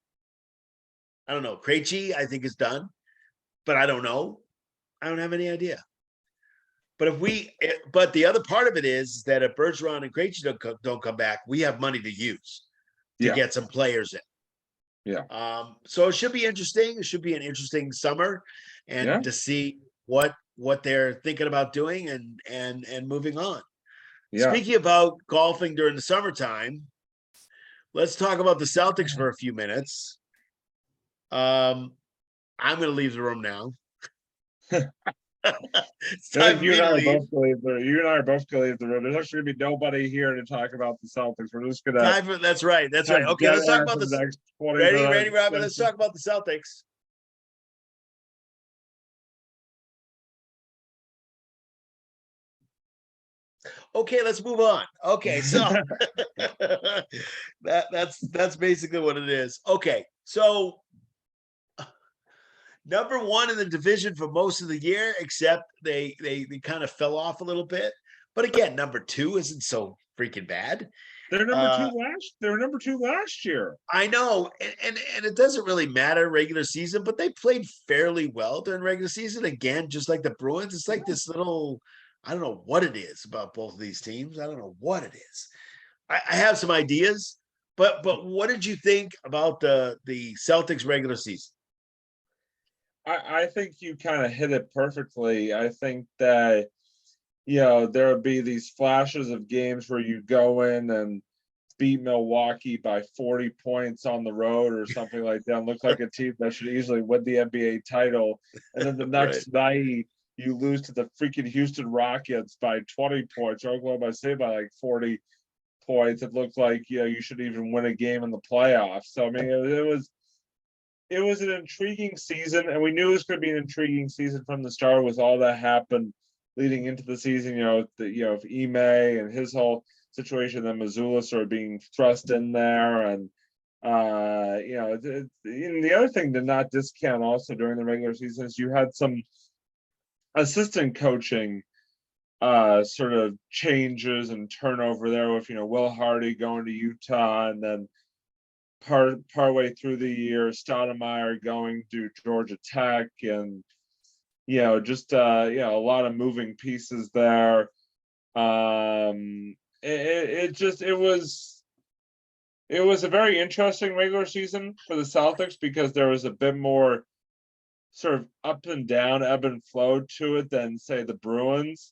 Speaker 4: I don't know. Krejci, I think is done, but I don't know. I don't have any idea. But the other part of it is that if Bergeron and Krejci don't come back, we have money to use to
Speaker 6: Yeah.
Speaker 4: get some players in.
Speaker 6: Yeah.
Speaker 4: So it should be interesting. It should be an interesting summer, and
Speaker 6: Yeah.
Speaker 4: to see what they're thinking about doing and moving on.
Speaker 6: Yeah.
Speaker 4: Speaking about golfing during the summertime, let's talk about the Celtics for a few minutes. I'm going to leave the room now. It's
Speaker 6: I
Speaker 4: time
Speaker 6: think
Speaker 4: for
Speaker 6: you
Speaker 4: me
Speaker 6: and
Speaker 4: to
Speaker 6: I are
Speaker 4: leave.
Speaker 6: both gonna leave the. You and I are both gonna leave the room. There's actually gonna be nobody here to talk about the Celtics. We're just gonna
Speaker 4: That's right. That's right.
Speaker 6: have
Speaker 4: Okay,
Speaker 6: dead
Speaker 4: let's talk
Speaker 6: air
Speaker 4: about
Speaker 6: for the
Speaker 4: this.
Speaker 6: next 20
Speaker 4: Ready,
Speaker 6: minutes.
Speaker 4: Robin? Let's talk about the Celtics. Okay, let's move on. Okay, so that's basically what it is. Okay, so number one in the division for most of the year, except they kind of fell off a little bit. But again, number two isn't so freaking bad.
Speaker 6: They're number two last. They were number two last year.
Speaker 4: I know, and it doesn't really matter regular season, but they played fairly well during regular season. Again, just like the Bruins, it's like this little. I don't know what it is about both of these teams. I don't know what it is. I have some ideas, but what did you think about the Celtics regular season?
Speaker 6: I think you kind of hit it perfectly. I think that there would be these flashes of games where you go in and beat Milwaukee by 40 points on the road or something like that, and look like a team that should easily win the NBA title. And then the next night you lose to the freaking Houston Rockets by 20 points, or Oklahoma City by like 40 points. It looked like you should even win a game in the playoffs. So I mean, it was an intriguing season, and we knew it was going to be an intriguing season from the start with all that happened leading into the season. If Ime and his whole situation, then Missoula sort of being thrust in there, and the other thing to not discount also during the regular season is you had some assistant coaching sort of changes and turnover there with Will Hardy going to Utah, and then partway through the year Stoudemire going to Georgia Tech, and just a lot of moving pieces there. It was a very interesting regular season for the Celtics because there was a bit more sort of up and down, ebb and flow to it than say the Bruins.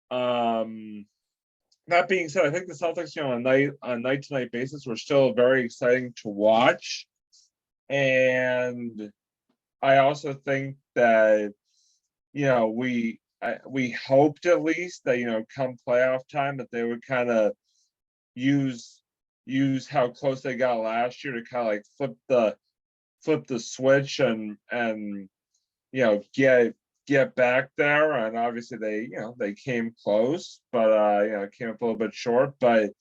Speaker 6: That being said, I think the Celtics, on a night to night basis, were still very exciting to watch, and I also think that we hoped at least that come playoff time that they would kind of use how close they got last year to kind of like flip the switch and get back there. And obviously they came close, but came up a little bit short, but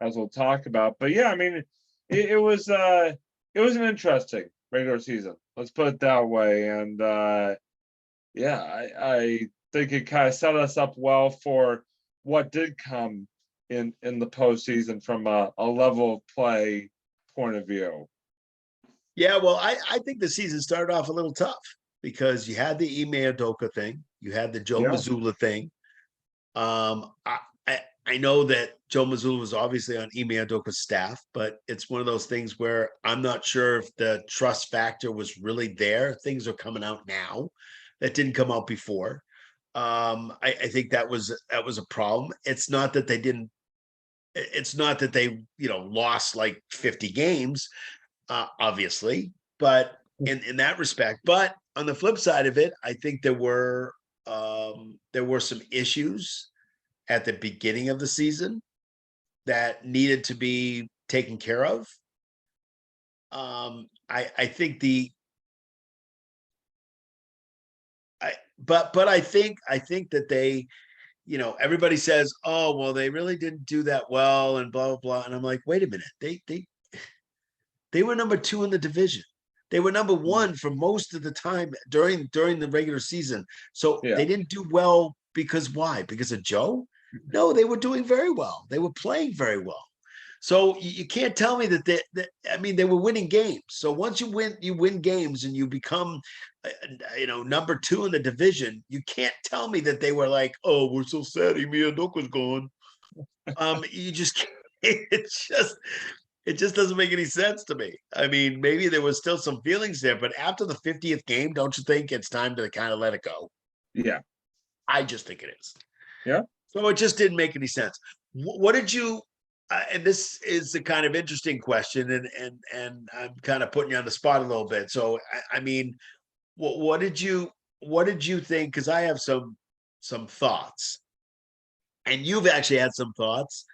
Speaker 6: as we'll talk about. But yeah, I mean it was an interesting regular season, let's put it that way. And I think it kind of set us up well for what did come in the postseason from a level of play point of view.
Speaker 4: Yeah, well, I think the season started off a little tough because you had the Ime Udoka thing, you had the Joe Mazzulla thing. I know that Joe Mazzulla was obviously on Ime Udoka's staff, but it's one of those things where I'm not sure if the trust factor was really there. Things are coming out now that didn't come out before. I think that was a problem. It's not that they lost like 50 games, obviously, but in that respect. But on the flip side of it, I think there were some issues at the beginning of the season that needed to be taken care of. I think but I think that they everybody says, "Oh, well, they really didn't do that well," and blah blah blah. And I'm like, wait a minute, they were number 2 in the division. They were number 1 for most of the time during the regular season. So
Speaker 6: Yeah.
Speaker 4: they didn't do well because why? Because of Joe? No, they were doing very well. They were playing very well. So you can't tell me that they were winning games. So once you win games and you become, number 2 in the division. You can't tell me that they were like, oh, we're so sad Ime Udoka's gone. You just can't. It just doesn't make any sense to me. I mean, maybe there was still some feelings there, but after the 50th game, don't you think it's time to kind of let it go?
Speaker 6: Yeah.
Speaker 4: I just think it is.
Speaker 6: Yeah.
Speaker 4: So it just didn't make any sense. What did you? And this is a kind of interesting question, and I'm kind of putting you on the spot a little bit. So I mean, what did you think? Because I have some thoughts, and you've actually had some thoughts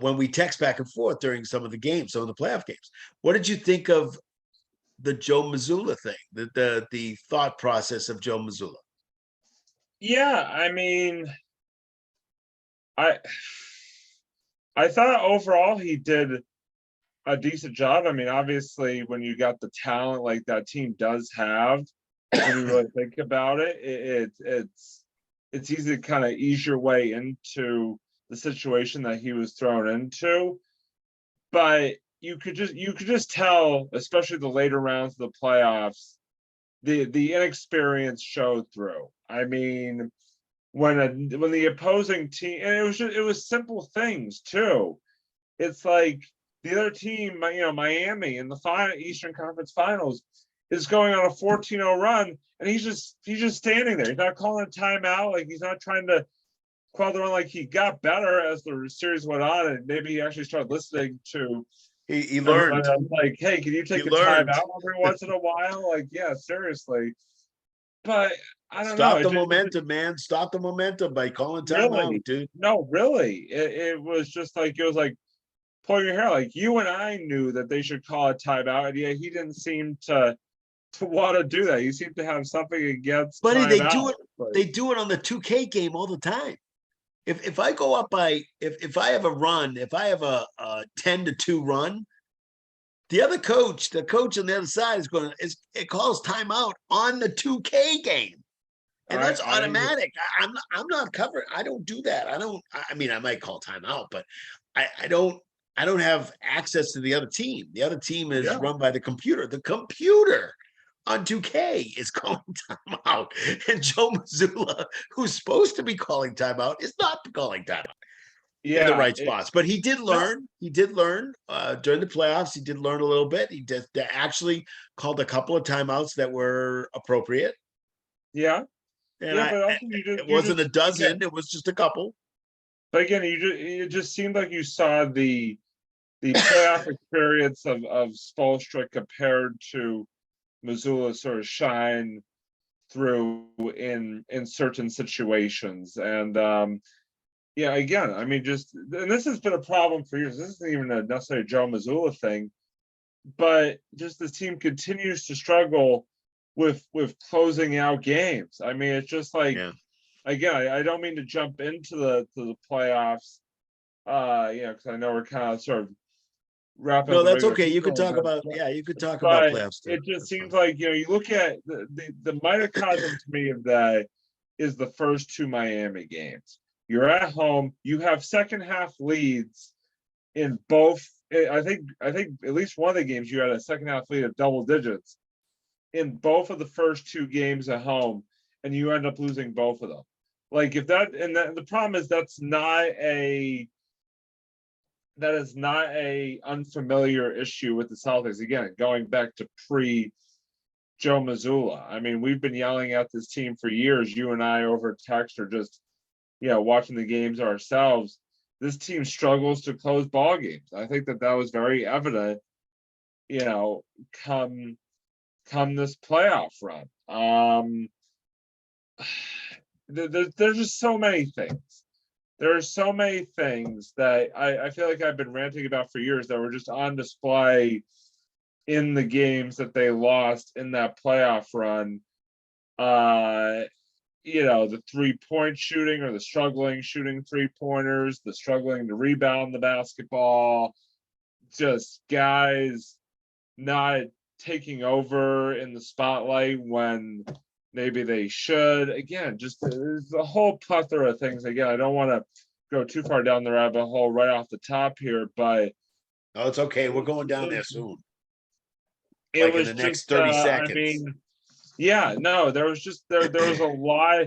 Speaker 4: when we text back and forth during some of the games, some of the playoff games. What did you think of the Joe Mazzulla thing? The thought process of Joe Mazzulla?
Speaker 6: Yeah, I mean, I thought overall he did a decent job. I mean, obviously, when you got the talent like that team does have, when you really think about it, it's easy to kind of ease your way into the situation that he was thrown into. But you could just tell, especially the later rounds of the playoffs, the inexperience showed through. I mean, when the opposing team, and it was simple things too. It's like the other team, Miami in the Eastern Conference Finals is going on a 14-0 run, and he's just standing there. He's not calling a timeout. Like, he's not trying to call the run. Like, he got better as the series went on, and maybe he actually started listening to.
Speaker 4: He learned.
Speaker 6: Like, hey, can you take a timeout every once in a while? Like, yeah, seriously. But I don't know.
Speaker 4: Stop the momentum, man. Stop the momentum by calling timeout, dude.
Speaker 6: No, really. It was just like, it was like pulling your hair. Like, you and I knew that they should call a timeout, and yet he didn't seem to want to do that. He seemed to have something against.
Speaker 4: Buddy, they do it. They do it on the 2K game all the time. If I go up by if I have a run, if I have a 10-2 run, the coach on the other side it calls timeout on the 2K game. And that's automatic. I'm not covered. I don't do that. I mean, I might call timeout, but I don't have access to the other team. The other team is run by the computer. The computer on 2K is calling timeout. And Joe Mazzulla, who's supposed to be calling timeout, is not calling timeout in the right spots. But he did learn. He did learn during the playoffs. He did learn a little bit. He did actually called a couple of timeouts that were appropriate.
Speaker 6: Yeah.
Speaker 4: And but also it wasn't a dozen. It was just a couple.
Speaker 6: But again, it just seemed like you saw the playoff experience of Spoelstra compared to Mazzulla sort of shine through in certain situations. And again, I mean, and this has been a problem for years. This isn't even a necessarily Joe Mazzulla thing, but just the team continues to struggle with closing out games. I mean, it's just like, again, I don't mean to jump into the playoffs, because I know we're kind of sort of wrapping.
Speaker 4: No, that's okay. You could talk about playoffs.
Speaker 6: It just seems like, you look at the microcosm to me of that is the first 2 Miami games. You're at home. You have second half leads in both. I think at least one of the games you had a second half lead of double digits in both of the first 2 games at home, and you end up losing both of them. Like, the problem is that is not a unfamiliar issue with the Celtics. Again, going back to Joe Mazzulla. I mean, we've been yelling at this team for years. You and I over text or just, watching the games ourselves. This team struggles to close ball games. I think that was very evident, come this playoff run. There's just so many things. There are so many things that I feel like I've been ranting about for years that were just on display in the games that they lost in that playoff run. the 3-point shooting or the struggling shooting 3-pointers, the struggling to rebound the basketball, just guys not taking over in the spotlight when maybe they should. Again, just there's a whole plethora of things. Again, I don't want to go too far down the rabbit hole right off the top here, but
Speaker 4: Oh, it's okay. We're going down there soon.
Speaker 6: it
Speaker 4: Like in
Speaker 6: was
Speaker 4: the next
Speaker 6: just
Speaker 4: 30
Speaker 6: I
Speaker 4: seconds.
Speaker 6: mean, yeah, no, there was a lot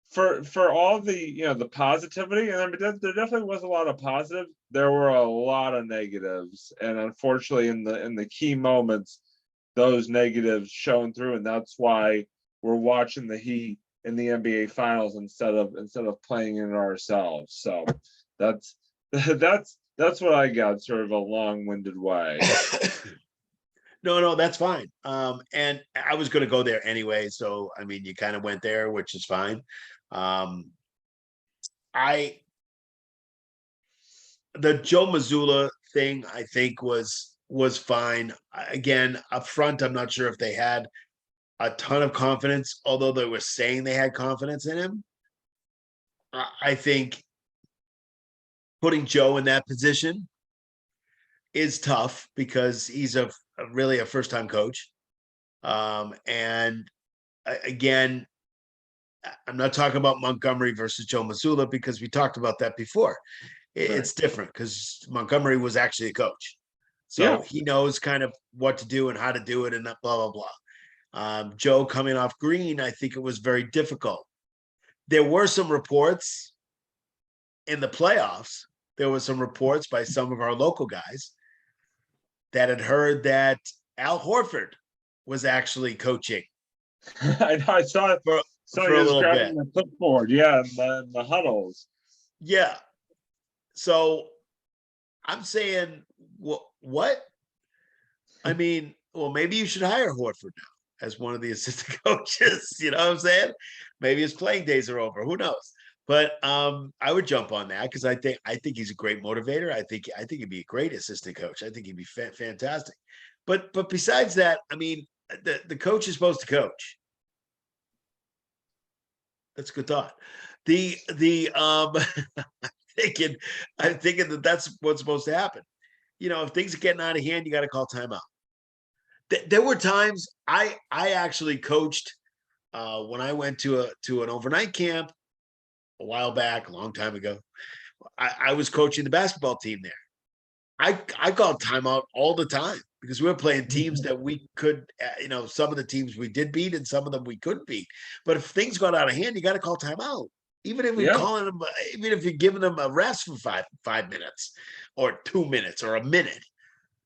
Speaker 6: for all the the positivity, and I mean, there definitely was a lot of positive. There were a lot of negatives, and unfortunately, in the key moments, those negatives shone through, and that's why we're watching the Heat in the NBA Finals instead of playing in ourselves. So that's that's what I got, sort of a long-winded way.
Speaker 4: No, that's fine. And I was going to go there anyway. So, I mean, you kind of went there, which is fine. The Joe Mazzulla thing, I think was fine. Again, up front, I'm not sure if they had a ton of confidence, although they were saying they had confidence in him. I think putting Joe in that position is tough because he's really a first-time coach. And again, I'm not talking about Montgomery versus Joe Mazzulla because we talked about that before. It's different because Montgomery was actually a coach. So he knows kind of what to do and how to do it and blah, blah, blah. Joe coming off Green, I think it was very difficult. There were some reports in the playoffs. There were some reports by some of our local guys that had heard that Al Horford was actually coaching.
Speaker 6: I know, I saw it
Speaker 4: for
Speaker 6: a
Speaker 4: little bit.
Speaker 6: The clipboard, in the huddles.
Speaker 4: Yeah. So I'm saying, what? I mean, well, maybe you should hire Horford now as one of the assistant coaches. You know what I'm saying? Maybe his playing days are over. Who knows? But I would jump on that because I think he's a great motivator. I think he'd be a great assistant coach. I think he'd be fantastic. But besides that, I mean, the coach is supposed to coach. That's a good thought. I'm thinking that's what's supposed to happen. If things are getting out of hand, you got to call timeout. There were times I actually coached when I went to an overnight camp a while back, a long time ago. I was coaching the basketball team there. I called timeout all the time because we were playing teams that we could, some of the teams we did beat and some of them we couldn't beat. But if things got out of hand, you got to call timeout. Even if you're calling them, even if you're giving them a rest for five minutes or 2 minutes or a minute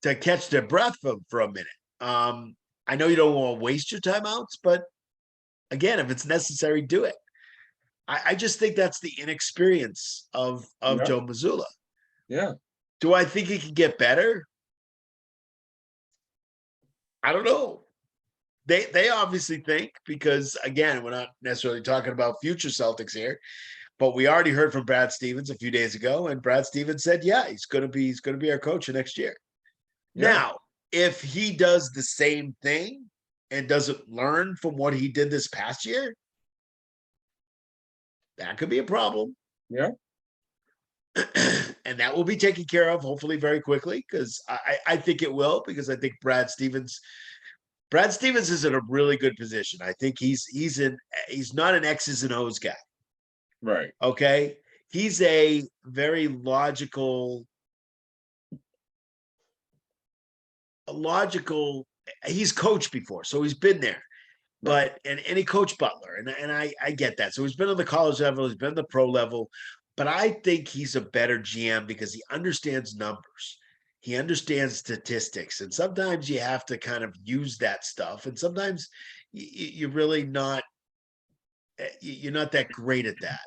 Speaker 4: to catch their breath for a minute. I know you don't want to waste your timeouts, but again, if it's necessary, do it. I just think that's the inexperience of Joe Mazzulla.
Speaker 6: Yeah.
Speaker 4: Do I think he can get better? I don't know. They obviously think because again, we're not necessarily talking about future Celtics here, but we already heard from Brad Stevens a few days ago, and Brad Stevens said, "Yeah, he's going to be our coach next year." Yeah. Now, if he does the same thing and doesn't learn from what he did this past year, that could be a problem.
Speaker 6: Yeah.
Speaker 4: And that will be taken care of hopefully very quickly because I think it will because I think Brad Stevens is in a really good position. I think he's not an X's and O's guy.
Speaker 6: Right.
Speaker 4: Okay. He's a very logical, he's coached before, so he's been there. But and he coached Butler, and I get that. So he's been on the college level, he's been on the pro level, but I think he's a better GM because he understands numbers. He understands statistics, and sometimes you have to kind of use that stuff, and sometimes you're really not that great at that.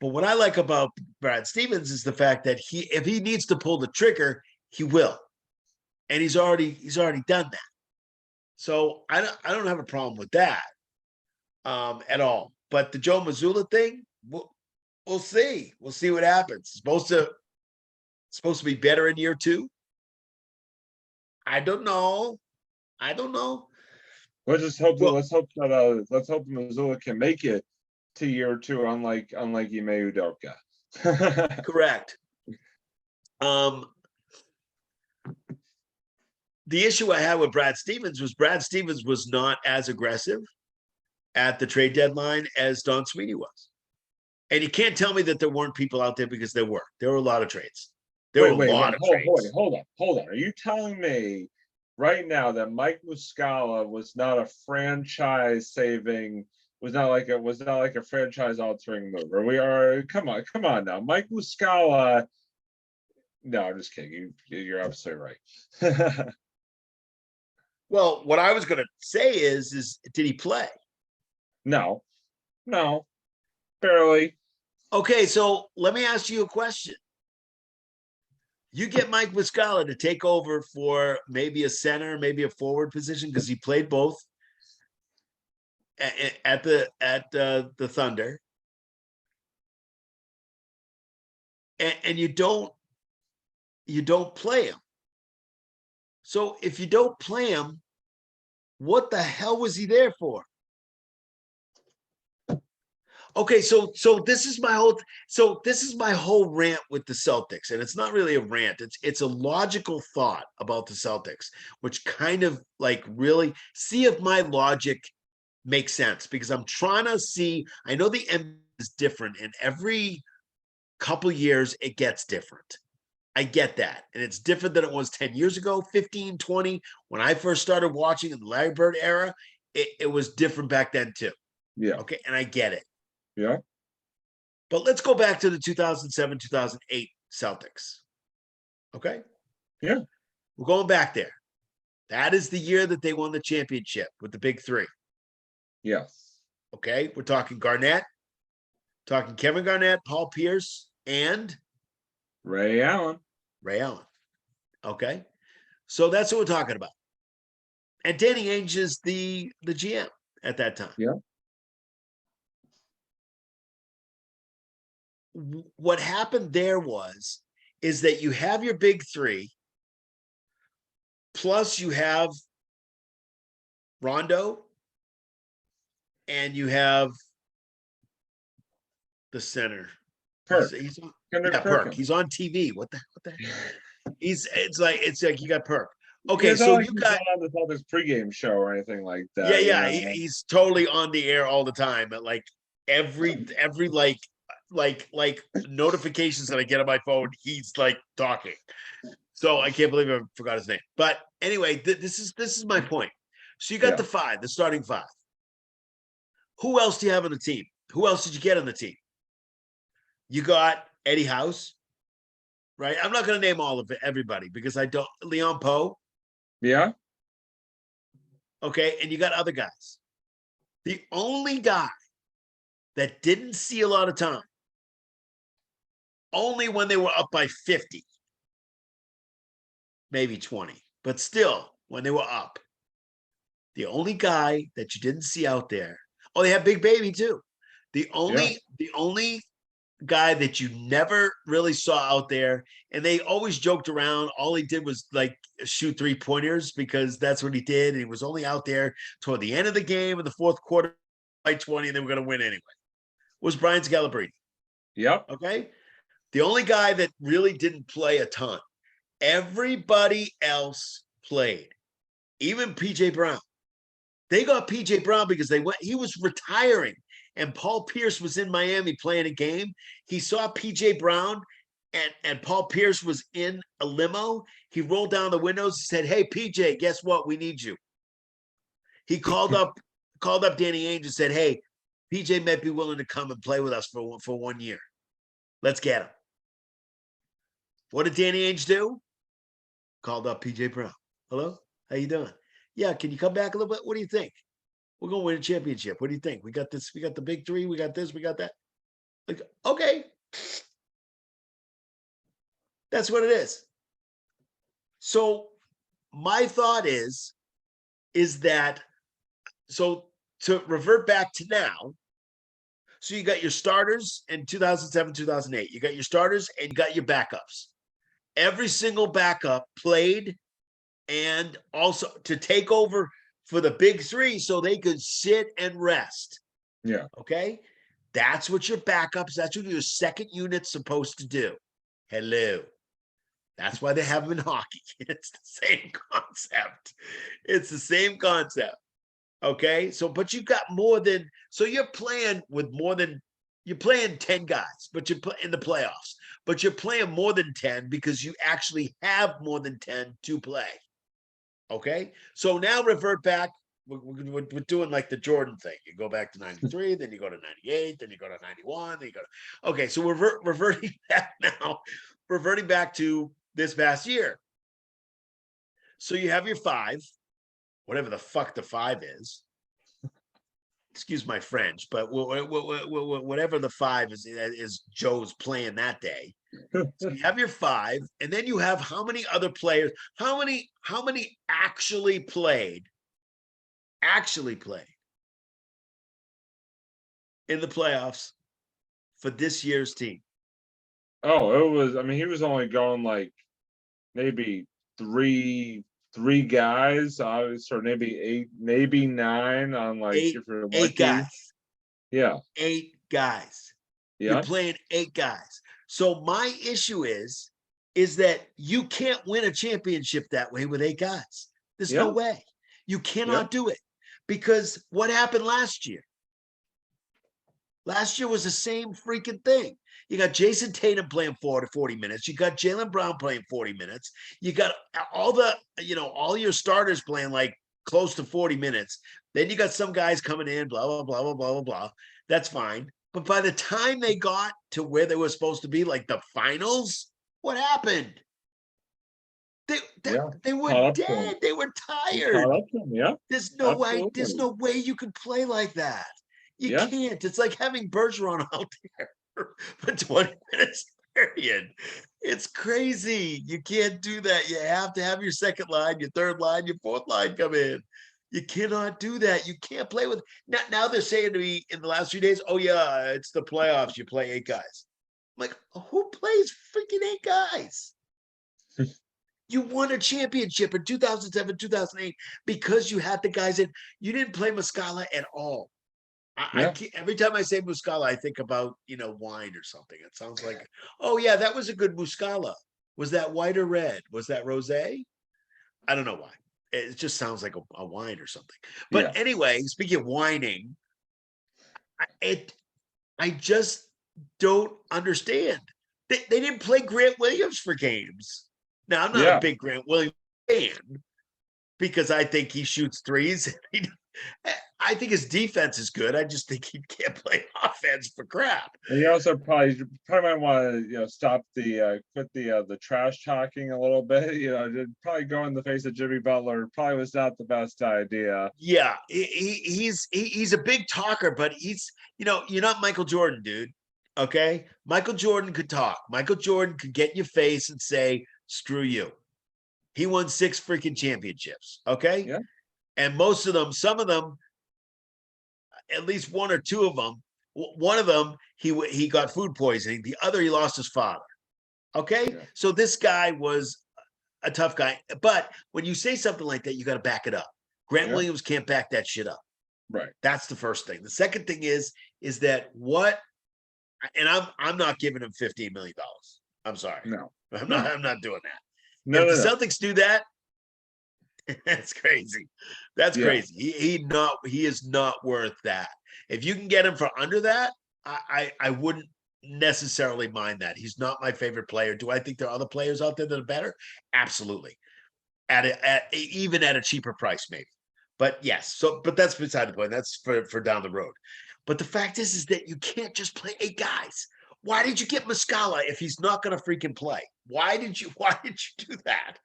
Speaker 4: But what I like about Brad Stevens is the fact that if he needs to pull the trigger, he will, and he's already done that. So I don't have a problem with that at all. But the Joe Mazzulla thing, we'll see. We'll see what happens. It's supposed to be better in year 2. I don't know.
Speaker 6: Let's just hope.
Speaker 4: Well-
Speaker 6: Let's hope Missoula can make it to year 2, unlike Ime Udoka.
Speaker 4: Correct. The issue I had with Brad Stevens was not as aggressive at the trade deadline as Don Sweeney was. And you can't tell me that there weren't people out there, because there were. There were a lot of trades. There were a lot of trades.
Speaker 6: Hold on. Are you telling me right now that Mike Muscala was not a franchise saving, was not like a franchise altering move? Or we are, come on now. Mike Muscala. No, I'm just kidding. You're absolutely right.
Speaker 4: Well, what I was going to say is did he play?
Speaker 6: No, barely.
Speaker 4: Okay, so let me ask you a question. You get Mike Muscala to take over for maybe a center, maybe a forward position, because he played both at the Thunder, and you don't play him. So if you don't play him, what the hell was he there for? Okay, so this is my whole rant with the Celtics, and it's not really a rant. It's a logical thought about the Celtics, which kind of like really see if my logic makes sense, because I'm trying to see. I know the NBA is different, and every couple years it gets different. I get that. And it's different than it was 10 years ago, 15, 20. When I first started watching in the Larry Bird era, it was different back then too.
Speaker 6: Yeah.
Speaker 4: Okay, and I get it.
Speaker 6: Yeah.
Speaker 4: But let's go back to the 2007, 2008 Celtics. Okay?
Speaker 6: Yeah.
Speaker 4: We're going back there. That is the year that they won the championship with the big three.
Speaker 6: Yes.
Speaker 4: Okay? We're talking Garnett, talking Kevin Garnett, Paul Pierce, and
Speaker 6: Ray Allen.
Speaker 4: Okay? So that's what we're talking about. And Danny Ainge is the GM at that time.
Speaker 6: Yeah.
Speaker 4: What happened there is that you have your big three, plus you have Rondo, and you have the center.
Speaker 6: Perk.
Speaker 4: Perk. He's on TV. What the it's like you got Perk. Okay,
Speaker 6: It's
Speaker 4: so
Speaker 6: not
Speaker 4: you got
Speaker 6: on the Celtics pregame show or anything like that.
Speaker 4: yeah. He's totally on the air all the time at like every like notifications that I get on my phone, he's like talking. So I can't believe I forgot his name. But anyway, this is my point. So you got the starting five. Who else do you have on the team? Who else did you get on the team? You got Eddie House, right? I'm not going to name all of everybody because I don't. Leon Poe.
Speaker 6: Yeah.
Speaker 4: Okay, and you got other guys. The only guy that didn't see a lot of time, only when they were up by 50, maybe 20, but still, when they were up, the only guy that you didn't see out there. Oh, they have Big Baby too. The only guy that you never really saw out there, and they always joked around. All he did was like shoot 3-pointers because that's what he did. And he was only out there toward the end of the game in the fourth quarter by 20, and they were going to win anyway. Was Brian Scalabrine.
Speaker 6: Yep.
Speaker 4: Okay. The only guy that really didn't play a ton. Everybody else played, even PJ Brown. They got PJ Brown because he was retiring, and Paul Pierce was in Miami playing a game. He saw PJ Brown and Paul Pierce was in a limo. He rolled down the windows and said, "Hey, PJ, guess what? We need you." He called up Danny Ainge and said, "Hey, PJ might be willing to come and play with us for 1 year. Let's get him." What did Danny Ainge do? Called up PJ Brown. "Hello, how you doing? Yeah, can you come back a little bit? What do you think? We're going to win a championship. What do you think? We got this. We got the big three. We got this. We got that." Like, okay. That's what it is. So my thought is that, so to revert back to now, so you got your starters in 2007, 2008. You got your starters and you got your backups. Every single backup played, and also to take over for the big three so they could sit and rest.
Speaker 6: Yeah.
Speaker 4: Okay. That's what your backups, that's what your second unit's supposed to do. Hello. That's why they have them in hockey. It's the same concept. It's the same concept. Okay. So, but you've got more than, so you're playing with more than, you're playing 10 guys, but you're in the playoffs, but you're playing more than 10 because you actually have more than 10 to play. Okay. So now revert back. We're doing like the Jordan thing. You go back to 93, then you go to 98, then you go to 91, then you go to, okay. So we're reverting back now, reverting back to this past year. So you have your 5, whatever the fuck the 5 is. Excuse my French, but whatever the 5 is Joe's playing that day. So you have your 5, and then you have how many other players? How many actually played in the playoffs for this year's team?
Speaker 6: Oh, it was. I mean, he was only going like maybe three guys, obviously, or maybe 8, maybe 9 on like if you're lucky.
Speaker 4: 8 guys.
Speaker 6: Yeah.
Speaker 4: 8 guys.
Speaker 6: Yeah.
Speaker 4: You're playing 8 guys. So my issue is that you can't win a championship that way with 8 guys. There's no way. You cannot do it, because what happened last year? Last year was the same freaking thing. You got Jason Tatum playing 40 minutes. You got Jaylen Brown playing 40 minutes. You got all the, all your starters playing like close to 40 minutes. Then you got some guys coming in, blah, blah, blah, blah, blah, blah, blah. That's fine. But by the time they got to where they were supposed to be, like the finals, what happened? They were dead. They were tired.
Speaker 6: Yeah.
Speaker 4: There's no way. There's no way you can play like that. You can't. It's like having Bergeron out there for 20 minutes period. It's crazy. You can't do that. You have to have your second line, your third line, your fourth line come in. You cannot do that. You can't play with. Now they're saying to me in the last few days, oh yeah, it's the playoffs. You play 8 guys. I'm like, who plays freaking 8 guys? You won a championship in 2007, 2008 because you had the guys in. You didn't play Muscala at all. Every time I say Muscala, I think about, wine or something. It sounds like, oh yeah, that was a good Muscala. Was that white or red? Was that rosé? I don't know why. It just sounds like a wine or something. But anyway, speaking of whining, I just don't understand. They didn't play Grant Williams for games. Now, I'm not a big Grant Williams fan because I think he shoots threes. I think his defense is good. I just think he can't play offense for crap.
Speaker 6: And you also probably might want to stop quit the trash talking a little bit. Probably go in the face of Jimmy Butler probably was not the best idea.
Speaker 4: Yeah, he's a big talker, but he's you're not Michael Jordan, dude. Okay, Michael Jordan could talk. Michael Jordan could get in your face and say, "Screw you." He won 6 freaking championships. Okay.
Speaker 6: Yeah.
Speaker 4: And most of them, some of them, at least 1 or 2 of them, one of them, he got food poisoning. The other, he lost his father. Okay. Yeah. So this guy was a tough guy. But when you say something like that, you got to back it up. Grant Williams can't back that shit up.
Speaker 6: Right.
Speaker 4: That's the first thing. The second thing is that and I'm not giving him $15 million. I'm sorry.
Speaker 6: No.
Speaker 4: I'm not doing that.
Speaker 6: No,
Speaker 4: if the Celtics do that, that's crazy. That's crazy. He is not worth that. If you can get him for under that, I wouldn't necessarily mind that. He's not my favorite player. Do I think there are other players out there that are better? Absolutely. Even at a cheaper price, maybe. But yes, but that's beside the point. That's for down the road. But the fact is that you can't just play 8 guys. Why did you get Muscala if he's not going to freaking play? Why did you do that?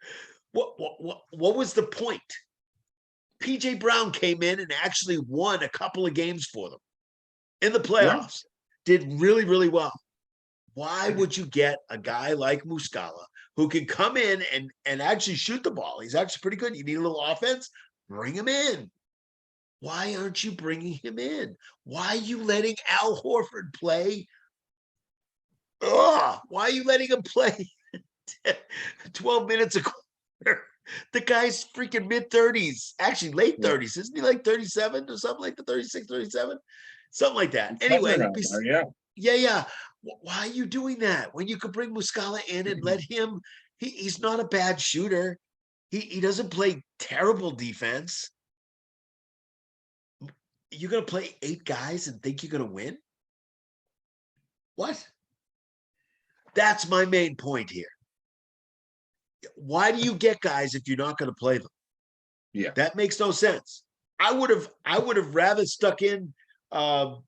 Speaker 4: What was the point? PJ Brown came in and actually won a couple of games for them in the playoffs. Did really, really well. Why would you get a guy like Muscala who can come in and actually shoot the ball? He's actually pretty good. You need a little offense? Bring him in. Why aren't you bringing him in? Why are you letting Al Horford play? Why are you letting him play 12 minutes a quarter? The guy's freaking mid-30s, actually late 30s. Isn't he like 37 or something like the 36, 37? Something like that. Anyway,
Speaker 6: Somewhere around there, yeah.
Speaker 4: yeah. Why are you doing that when you could bring Muscala in and let him? He's not a bad shooter. He doesn't play terrible defense. You're gonna play 8 guys and think you're gonna win? What? That's my main point here. Why do you get guys if you're not going to play them?
Speaker 6: Yeah.
Speaker 4: That makes no sense. I would have rather stuck in, the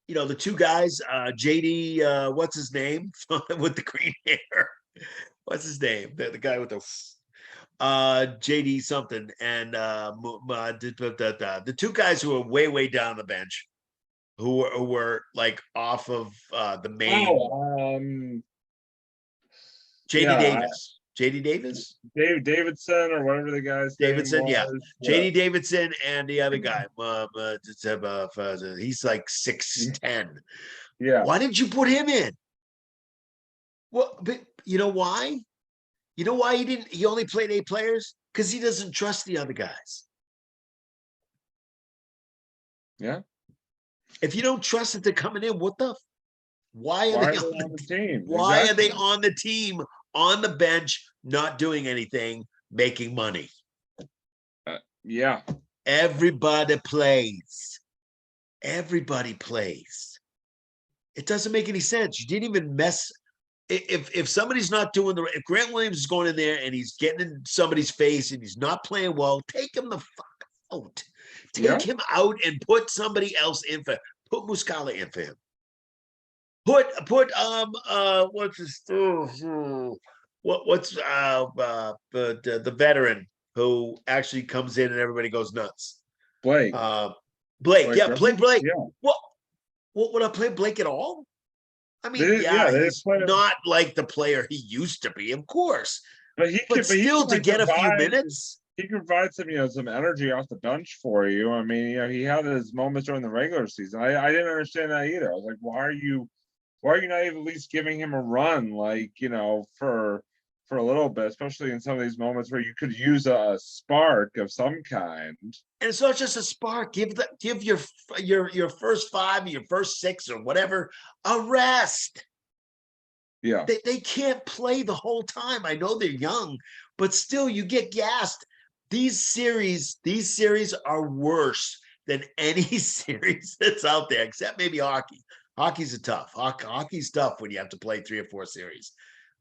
Speaker 4: 2 guys, JD, what's his name with the green hair? What's his name? The guy with the JD something, and the 2 guys who are way down the bench, who were like off of the main. JD Davis. JD Davis?
Speaker 6: Davidson or whatever the guy's
Speaker 4: Davidson,
Speaker 6: name
Speaker 4: yeah.
Speaker 6: was.
Speaker 4: JD Davidson and the other guy. He's like 6'10".
Speaker 6: Yeah.
Speaker 4: Why didn't you put him in? Well, but you know why? You know why he only played 8 players? Because he doesn't trust the other guys.
Speaker 6: Yeah.
Speaker 4: If you don't trust that they're coming in, why are they on the
Speaker 6: team?
Speaker 4: Why
Speaker 6: Exactly.
Speaker 4: are they on the team, on the bench, not doing anything, making money?
Speaker 6: Yeah.
Speaker 4: Everybody plays. Everybody plays. It doesn't make any sense. You didn't even mess. If somebody's not doing if Grant Williams is going in there and he's getting in somebody's face and he's not playing well, take him the fuck out. Take him out and put somebody else in put Muscala in for him. Put what's his what's the veteran who actually comes in and everybody goes nuts.
Speaker 6: Blake.
Speaker 4: Blake, yeah, play Blake.
Speaker 6: Yeah.
Speaker 4: What would I play Blake at all? I mean, he's not like the player he used to be, of course.
Speaker 6: But
Speaker 4: still to get a few minutes.
Speaker 6: He can provide some energy off the bench for you. I mean, he had his moments during the regular season. I didn't understand that either. I was like, why are you not even at least giving him a run, for a little bit, especially in some of these moments where you could use a spark of some kind.
Speaker 4: And it's not just a spark. Give your first 5, your first 6, or whatever a rest.
Speaker 6: Yeah,
Speaker 4: they can't play the whole time. I know they're young, but still, you get gassed. These series are worse than any series that's out there, except maybe hockey. Hockey's tough. Hockey's tough when you have to play 3 or 4 series.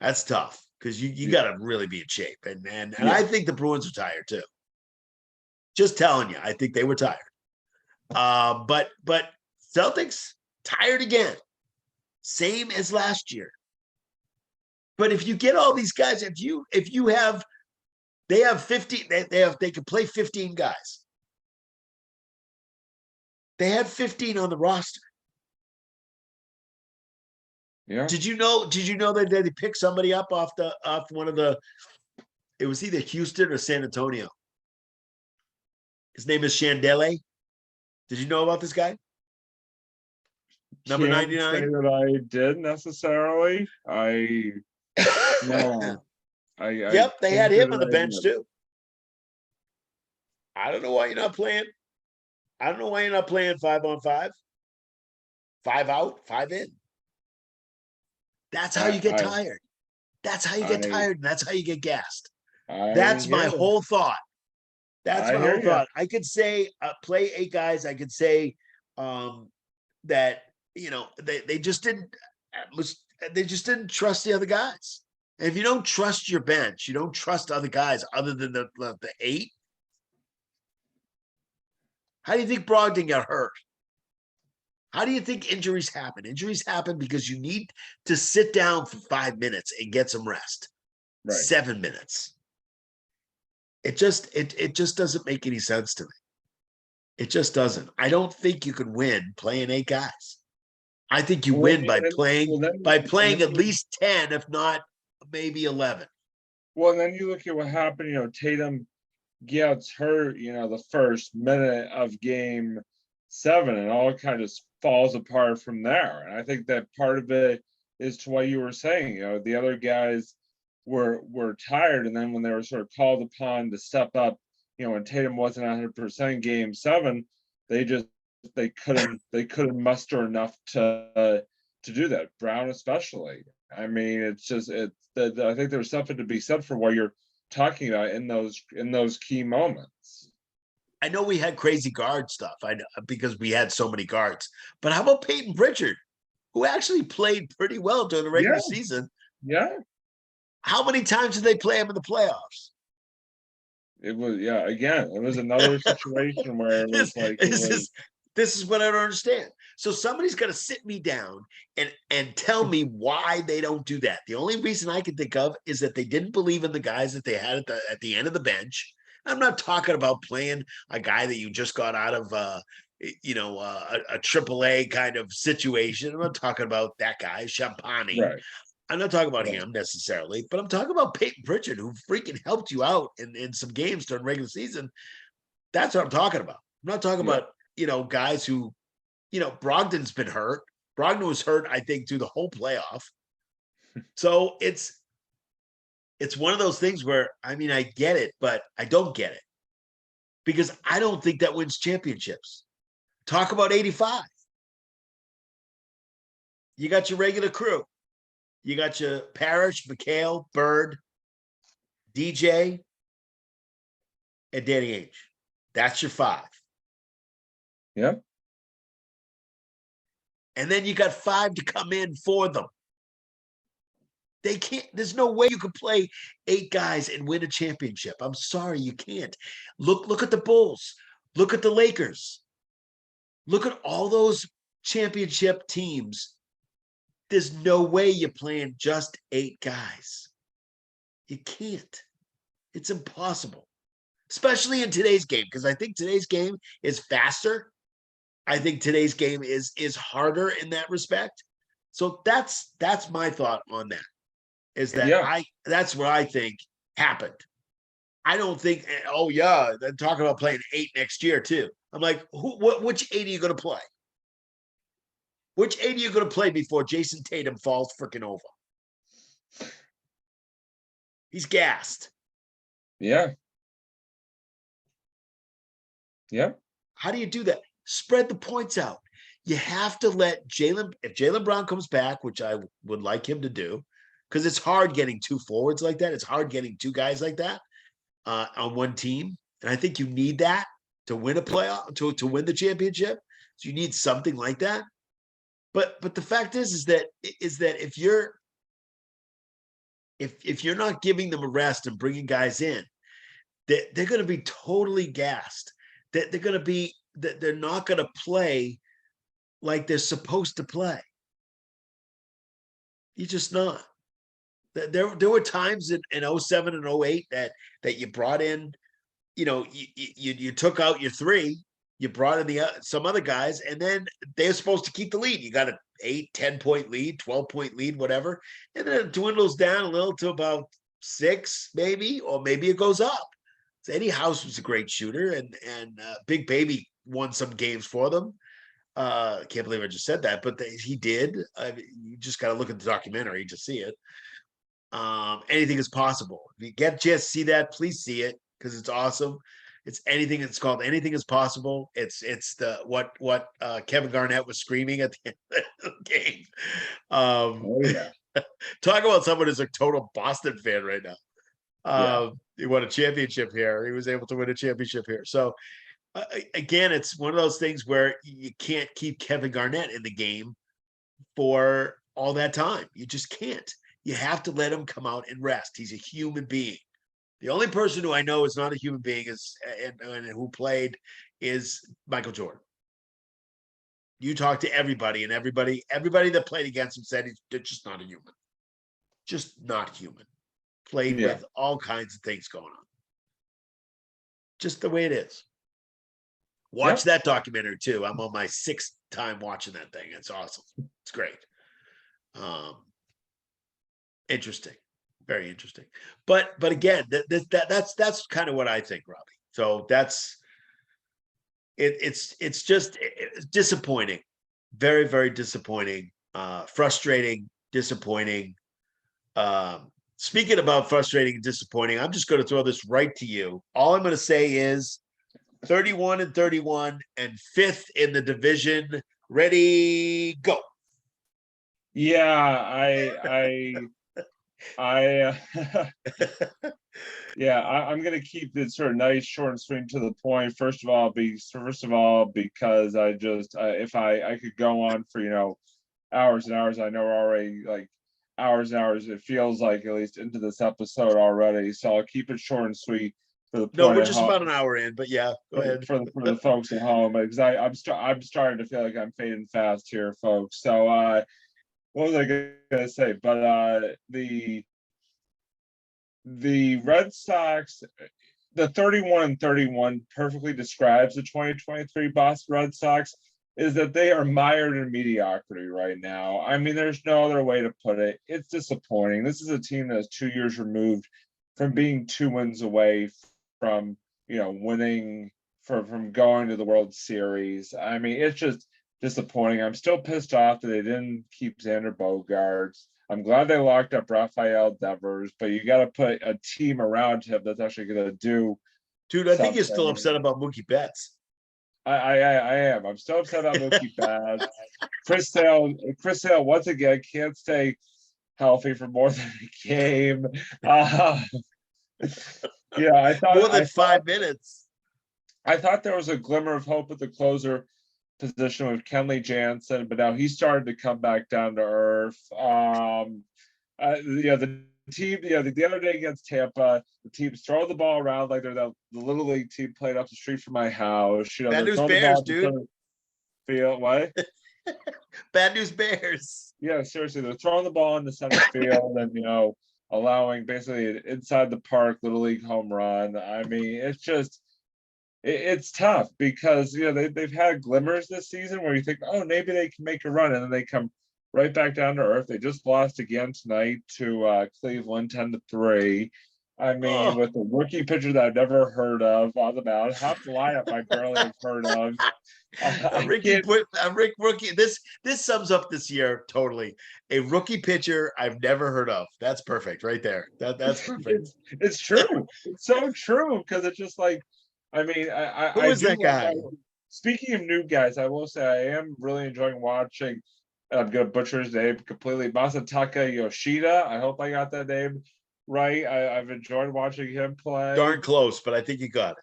Speaker 4: That's tough because you got to really be in shape. And I think the Bruins are tired too. Just telling you, I think they were tired. But Celtics tired again, same as last year. But if you get all these guys, if you have, they have 50, they can play 15 guys. They had 15 on the roster.
Speaker 6: Yeah.
Speaker 4: Did you know that they picked somebody up off one of the? It was either Houston or San Antonio. His name is Chandele. Did you know about this guy? Number 99.
Speaker 6: Say that I did necessarily. No.
Speaker 4: Yep, they had him on the bench too. I don't know why you're not playing. I don't know why you're not playing 5-on-5. 5 out, 5 in. That's how you get tired. That's how you get tired, and that's how you get gassed. That's my whole thought. That's my whole thought. I could say play 8 guys. I could say that they just didn't trust the other guys. And if you don't trust your bench, you don't trust other guys other than the 8. How do you think Brogdon got hurt? How do you think injuries happen? Injuries happen because you need to sit down for 5 minutes and get some rest. Right. 7 minutes. It just doesn't make any sense to me. It just doesn't. I don't think you can win playing 8 guys. I think you win by playing at least 10, if not maybe 11.
Speaker 6: Well, and then you look at what happened. Tatum gets hurt. The first minute of game 7, and all kind of falls apart from there. And I think that part of it is to what you were saying. The other guys were tired, and then when they were sort of called upon to step up, when Tatum wasn't 100% game 7, they couldn't muster enough to do that. Brown especially. I mean, it's just I think there's something to be said for what you're talking about in those key moments.
Speaker 4: I know we had crazy guard stuff. Because we had so many guards. But how about Peyton Pritchard, who actually played pretty well during the regular season?
Speaker 6: Yeah.
Speaker 4: How many times did they play him in the playoffs?
Speaker 6: It was again, it was another situation where it was
Speaker 4: this is what I don't understand. So somebody's got to sit me down and tell me why they don't do that. The only reason I can think of is that they didn't believe in the guys that they had at the end of the bench. I'm not talking about playing a guy that you just got out of a AAA kind of situation. I'm not talking about that guy, Champagny.
Speaker 6: Right.
Speaker 4: I'm not talking about him necessarily, but I'm talking about Peyton Pritchard, who freaking helped you out in some games during regular season. That's what I'm talking about. I'm not talking about, guys who, Brogdon's been hurt. Brogdon was hurt, I think, through the whole playoff. So it's one of those things where, I mean, I get it, but I don't get it because I don't think that wins championships. Talk about 85. You got your regular crew. You got your Parrish, McHale, Bird, DJ, and Danny H. That's your 5.
Speaker 6: Yep.
Speaker 4: And then you got 5 to come in for them. They can't, there's no way you can play 8 guys and win a championship. I'm sorry, you can't. Look at the Bulls. Look at the Lakers. Look at all those championship teams. There's no way you're playing just 8 guys. You can't. It's impossible, especially in today's game, because I think today's game is faster. I think today's game is harder in that respect. So that's my thought on that. Is that that's what I think happened. I don't think, they're talking about playing 8 next year too. I'm like, which 8 are you going to play? Which 8 are you going to play before Jason Tatum falls freaking over? He's gassed.
Speaker 6: Yeah. Yep.
Speaker 4: How do you do that? Spread the points out. You have to let if Jaylen Brown comes back, which I would like him to do, because it's hard getting 2 forwards like that. It's hard getting 2 guys like that on one team. And I think you need that to win a playoff, to win the championship. So you need something like that. But the fact is that if you're not giving them a rest and bringing guys in, they're going to be totally gassed. They're going to be that they're not going to play like they're supposed to play. You're just not. There were times in 07 and 08 that you brought in, you took out your 3. You brought in some other guys, and then they're supposed to keep the lead. You got an 8, 10-point lead, 12-point lead, whatever. And then it dwindles down a little to about 6, maybe, or maybe it goes up. So Eddie House was a great shooter, and Big Baby won some games for them. Can't believe I just said that, but he did. You just got to look at the documentary to see it. Anything is possible. If you get a chance to see that, please see it because it's awesome. It's called Anything is Possible. It's the what Kevin Garnett was screaming at the end of the game. Talk about someone who's a total Boston fan right now. He won a championship here. He was able to win a championship here. So again, it's one of those things where you can't keep Kevin Garnett in the game for all that time. You just can't. You have to let him come out and rest. He's a human being. The only person who I know is not a human being and who played is Michael Jordan. You talk to everybody, and everybody that played against him said they're just not a human. Just not human. Played with all kinds of things going on. Just the way it is. Watch that documentary too. I'm on my 6th time watching that thing. It's awesome. It's great. Interesting. Very interesting. But again, that's kind of what I think, Robbie. So that's it's just disappointing. Very, very disappointing. Frustrating, disappointing. Speaking about frustrating and disappointing, I'm just going to throw this right to you. All I'm going to say is 31-31 and fifth in the division. Ready, go.
Speaker 6: Yeah, I yeah, I'm gonna keep it sort of nice, short and sweet to the point. First of all, because if I could go on for hours and hours. I know we're already like hours and hours. It feels like at least into this episode already. So I'll keep it short and sweet for the
Speaker 4: No,
Speaker 6: point
Speaker 4: we're
Speaker 6: at
Speaker 4: just
Speaker 6: home
Speaker 4: about an hour in, but yeah, go ahead.
Speaker 6: for the folks at home because I'm starting to feel like I'm fading fast here, folks. So what was I gonna say? But the Red Sox, the 31-31 perfectly describes the 2023 Boston Red Sox, is that they are mired in mediocrity right now. I mean, there's no other way to put it. It's disappointing. This is a team that's 2 years removed from being 2 wins away from, winning, from going to the World Series. I mean, it's just disappointing. I'm still pissed off that they didn't keep Xander Bogaerts. I'm glad they locked up Rafael Devers, but you got to put a team around him that's actually going to do.
Speaker 4: Dude, I think you're still
Speaker 6: something.
Speaker 4: upset about Mookie Betts.
Speaker 6: I am. I'm still upset about Mookie Betts. Chris Sale once again can't stay healthy for more than a game. Yeah,
Speaker 4: More than 5 minutes.
Speaker 6: I thought there was a glimmer of hope at the closer position with Kenley Jansen, but now he started to come back down to earth. The team, the other day against Tampa, the team's throwing the ball around like they're the little league team playing up the street from my house.
Speaker 4: Bad news
Speaker 6: throwing
Speaker 4: Bears,
Speaker 6: the ball
Speaker 4: dude.
Speaker 6: Field, what?
Speaker 4: Bad news Bears.
Speaker 6: Yeah, seriously, they're throwing the ball in the center field and allowing basically an inside the park little league home run. I mean, it's just it's tough because they've had glimmers this season where you think, oh, maybe they can make a run, and then they come right back down to earth. They just lost again tonight to Cleveland 10-3. I mean, with a rookie pitcher that I've never heard of on the mound, half the lineup I barely have heard of.
Speaker 4: Rookie. This sums up this year totally. A rookie pitcher I've never heard of. That's perfect, right there. That's perfect.
Speaker 6: It's true. It's so true because it's just like, I mean,
Speaker 4: Who is that guy?
Speaker 6: Speaking of new guys, I will say I am really enjoying watching. I'm gonna butcher his name completely. Masataka Yoshida. I hope I got that name right. I've enjoyed watching him play.
Speaker 4: Darn close, but I think you got it.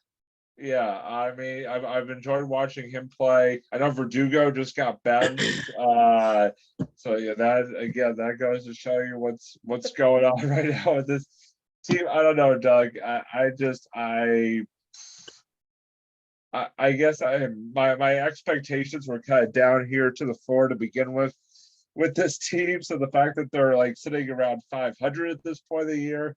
Speaker 6: Yeah, I mean, I've enjoyed watching him play. I know Verdugo just got benched. So yeah, that goes to show you what's going on right now with this team. I don't know, Doug. I guess my expectations were kind of down here to the floor to begin with this team. So the fact that they're like sitting around 500 at this point of the year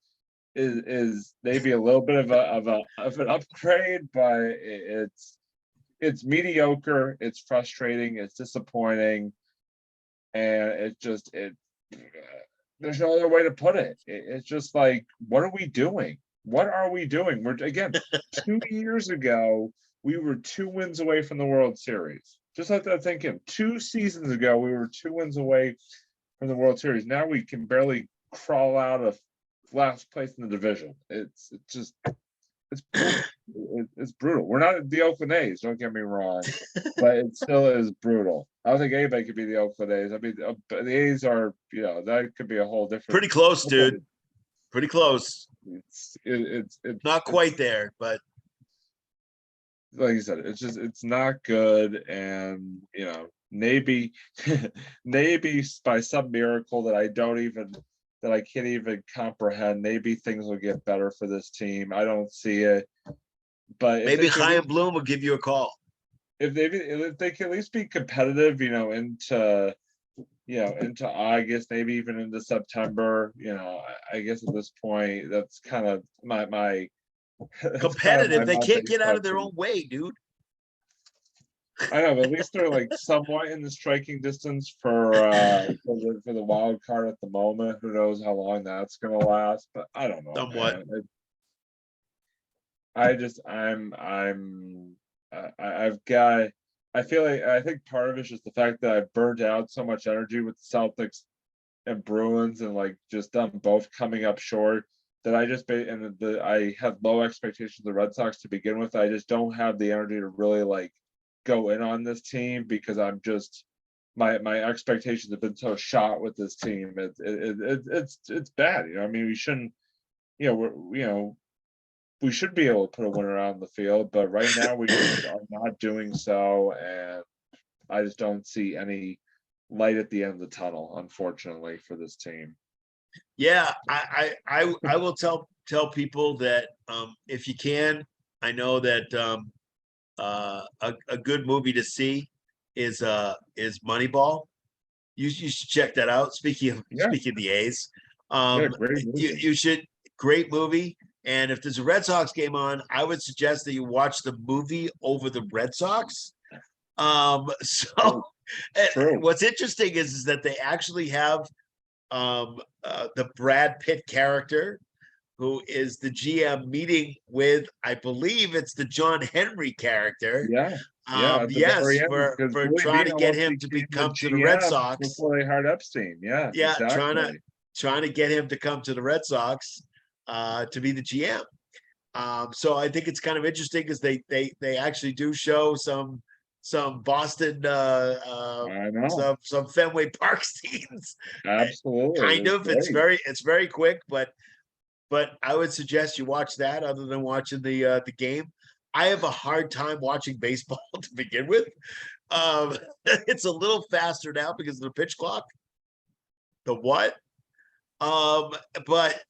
Speaker 6: is maybe a little bit of an upgrade, but it's mediocre, it's frustrating, it's disappointing, and there's no other way to put it. It's just like, what are we doing? What are we doing? We're again 2 years ago. We were 2 wins away from the World Series. Just like that thinking. 2 seasons ago, we were 2 wins away from the World Series. Now we can barely crawl out of last place in the division. It's brutal. We're not the Oakland A's, don't get me wrong, but it still is brutal. I don't think anybody could be the Oakland A's. I mean, the A's are, that could be a whole different.
Speaker 4: Pretty close, dude. Pretty close.
Speaker 6: It's
Speaker 4: not quite there, but.
Speaker 6: Like you said, it's not good, and maybe by some miracle that I can't even comprehend, maybe things will get better for this team. I don't see it, but
Speaker 4: maybe Chaim Bloom will give you a call.
Speaker 6: If they can at least be competitive, into August, maybe even into September. I guess at this point, that's kind of my
Speaker 4: competitive. They can't get out of their own way, dude.
Speaker 6: I know, but at least they're like somewhat in the striking distance for the wild card at the moment. Who knows how long that's gonna last? But I don't know.
Speaker 4: Somewhat.
Speaker 6: I feel like I think part of it's just the fact that I've burned out so much energy with the Celtics and Bruins and like just them both coming up short. That I just I have low expectations of the Red Sox to begin with. I just don't have the energy to really like go in on this team because I'm just my expectations have been so shot with this team. It's bad. I mean, we shouldn't. We should be able to put a winner out on the field, but right now we just are not doing so, and I just don't see any light at the end of the tunnel, unfortunately, for this team.
Speaker 4: Yeah, I will tell people that if you can, I know that a good movie to see is Moneyball. You should check that out. Speaking of the A's,
Speaker 6: Great movie.
Speaker 4: you should, great movie. And if there's a Red Sox game on, I would suggest that you watch the movie over the Red Sox. What's interesting is that they actually have the Brad Pitt character, who is the GM, meeting with, I believe it's the John Henry character.
Speaker 6: Yes,
Speaker 4: for trying to get him to come to the Red Sox
Speaker 6: before they hired Epstein. Exactly.
Speaker 4: trying to get him to come to the Red Sox to be the GM. So I think it's kind of interesting because they actually do show some Boston,
Speaker 6: I know.
Speaker 4: some Fenway Park scenes.
Speaker 6: Absolutely,
Speaker 4: Kind of. It's very quick, but I would suggest you watch that other than watching the game. I have a hard time watching baseball to begin with. It's a little faster now because of the pitch clock. The what? But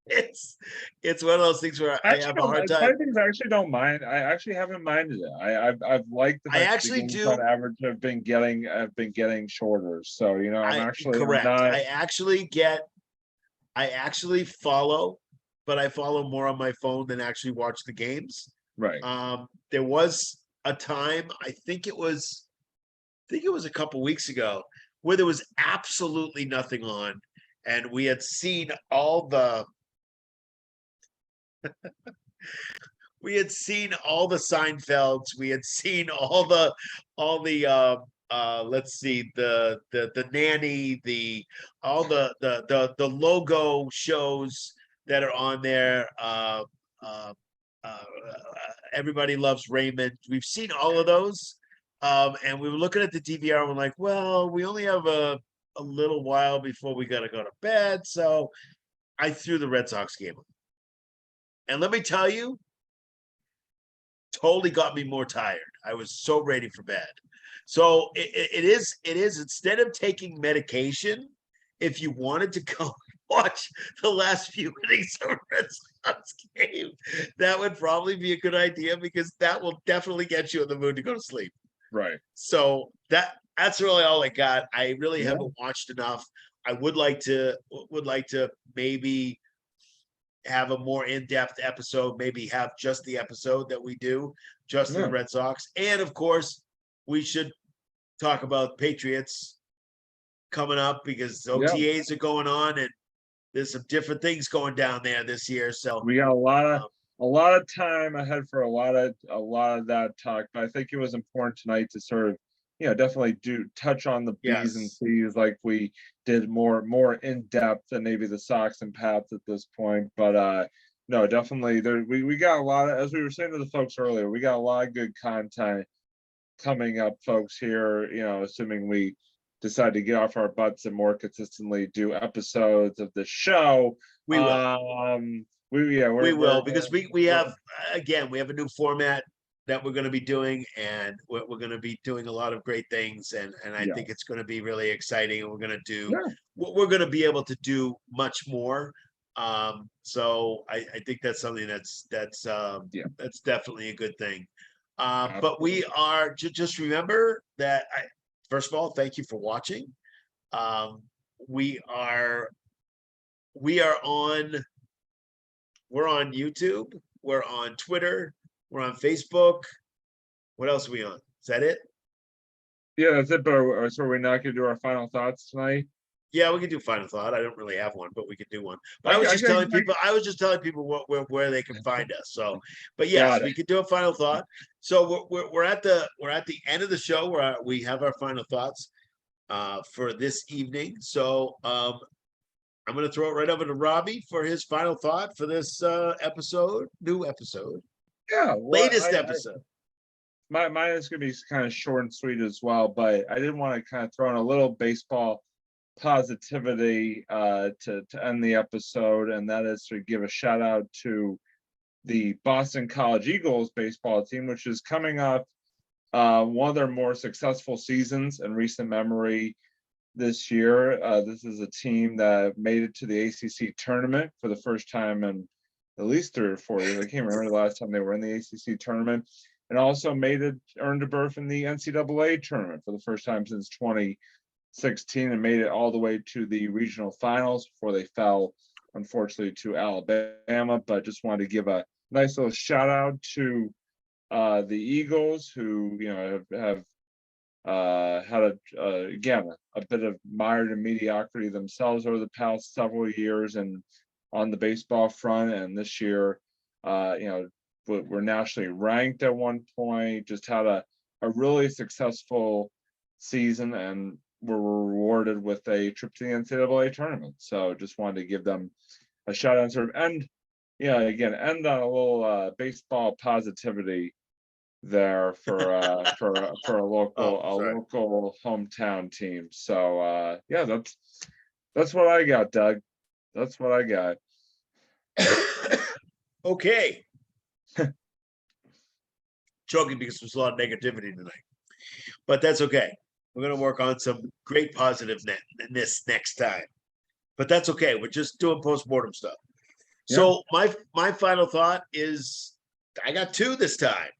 Speaker 4: it's one of those things where I have a hard time.
Speaker 6: I actually don't mind. I actually haven't minded it. I've liked the fact that the games on average have been getting shorter. So I'm actually
Speaker 4: correct. I actually follow, but I follow more on my phone than actually watch the games.
Speaker 6: Right.
Speaker 4: There was a time, I think it was a couple weeks ago, where there was absolutely nothing on, and we had seen all the Seinfelds, we had seen all the let's see, the nanny, all the logo shows that are on there. Everybody Loves Raymond. We've seen all of those. And we were looking at the DVR and we're like, well, we only have a little while before we got to go to bed. So I threw the Red Sox game on. And let me tell you, totally got me more tired. I was so ready for bed. So it is, instead of taking medication, if you wanted to go watch the last few innings of Red Sox game, that would probably be a good idea, because that will definitely get you in the mood to go to sleep.
Speaker 6: Right.
Speaker 4: So that's really all I got. I really haven't watched enough. I would like to maybe have a more in-depth episode, maybe have just the episode that we do, just the Red Sox. And of course, we should talk about Patriots coming up, because OTAs are going on and there's some different things going down there this year. So
Speaker 6: we got a lot of time ahead for a lot of that talk. But I think it was important tonight to sort of, definitely touch on the B's and C's like we did more in depth than maybe the Sox and Pats at this point. But no, definitely we got a lot of, as we were saying to the folks earlier, we got a lot of good content coming up, folks, here, assuming we decide to get off our butts and more consistently do episodes of the show.
Speaker 4: We will. We will, because we have a new format that we're going to be doing, and we're going to be doing a lot of great things, and I think it's going to be really exciting, and we're going to do we're going to be able to do much more. So I think that's something that's definitely a good thing. But we are just remember that first of all, thank you for watching. We're on YouTube, we're on Twitter, we're on Facebook. What else are we on? Is that it?
Speaker 6: Yeah, that's it. But so we're not going to do our final thoughts tonight?
Speaker 4: Yeah, we can do final thought. I don't really have one, but we could do one. But I was just telling people where they can find us. So, but yes, we could do a final thought. So we're at the end of the show where we have our final thoughts. for this evening. So I'm going to throw it right over to Robbie for his final thought for this new episode,
Speaker 6: Yeah,
Speaker 4: latest episode.
Speaker 6: Mine is going to be kind of short and sweet as well, but I did want to kind of throw in a little baseball positivity to end the episode, and that is to give a shout out to the Boston College Eagles baseball team, which is coming off one of their more successful seasons in recent memory this year. This is a team that made it to the ACC tournament for the first time in at least 3 or 4 years. I can't remember the last time they were in the ACC tournament, and also earned a berth in the NCAA tournament for the first time since 2016, and made it all the way to the regional finals before they fell, unfortunately, to Alabama. But just wanted to give a nice little shout out to the Eagles, who have had again a bit of mired in mediocrity themselves over the past several years and on the baseball front. And this year, we're nationally ranked at one point, just had a really successful season, and were rewarded with a trip to the NCAA tournament. So just wanted to give them a shout out and sort of end on a little baseball positivity there for a local hometown team. So that's what I got, Doug. That's what I got.
Speaker 4: Okay. Joking because there's a lot of negativity tonight, but that's okay. We're going to work on some great positiveness next time, but that's okay. We're just doing postmortem stuff. Yeah. So my final thought is I got 2 this time.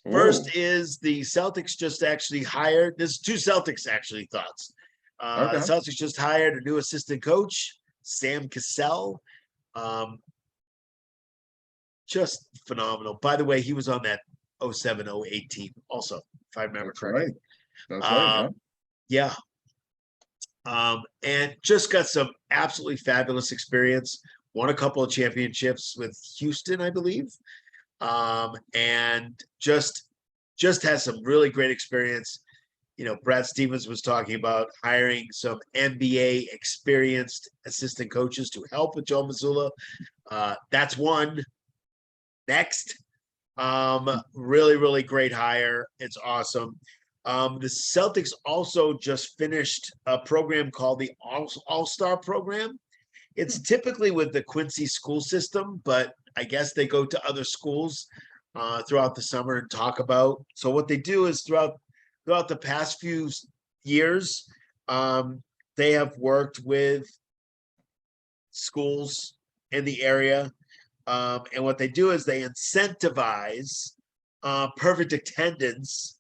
Speaker 4: First is the Celtics just actually hired. There's 2 Celtics actually thoughts. The Celtics just hired a new assistant coach, Sam Cassell. Just phenomenal. By the way, he was on that 07-08 team also, if I remember correctly.
Speaker 6: Right. That's right.
Speaker 4: Yeah. And just got some absolutely fabulous experience. Won a couple of championships with Houston, I believe. And just has some really great experience. Brad Stevens was talking about hiring some NBA experienced assistant coaches to help with Joe Mazzulla. That's one. Next. Really, really great hire. It's awesome. The Celtics also just finished a program called the All-Star program. It's typically with the Quincy school system, but I guess they go to other schools throughout the summer and talk about. So what they do is throughout the past few years, they have worked with schools in the area. And what they do is they incentivize perfect attendance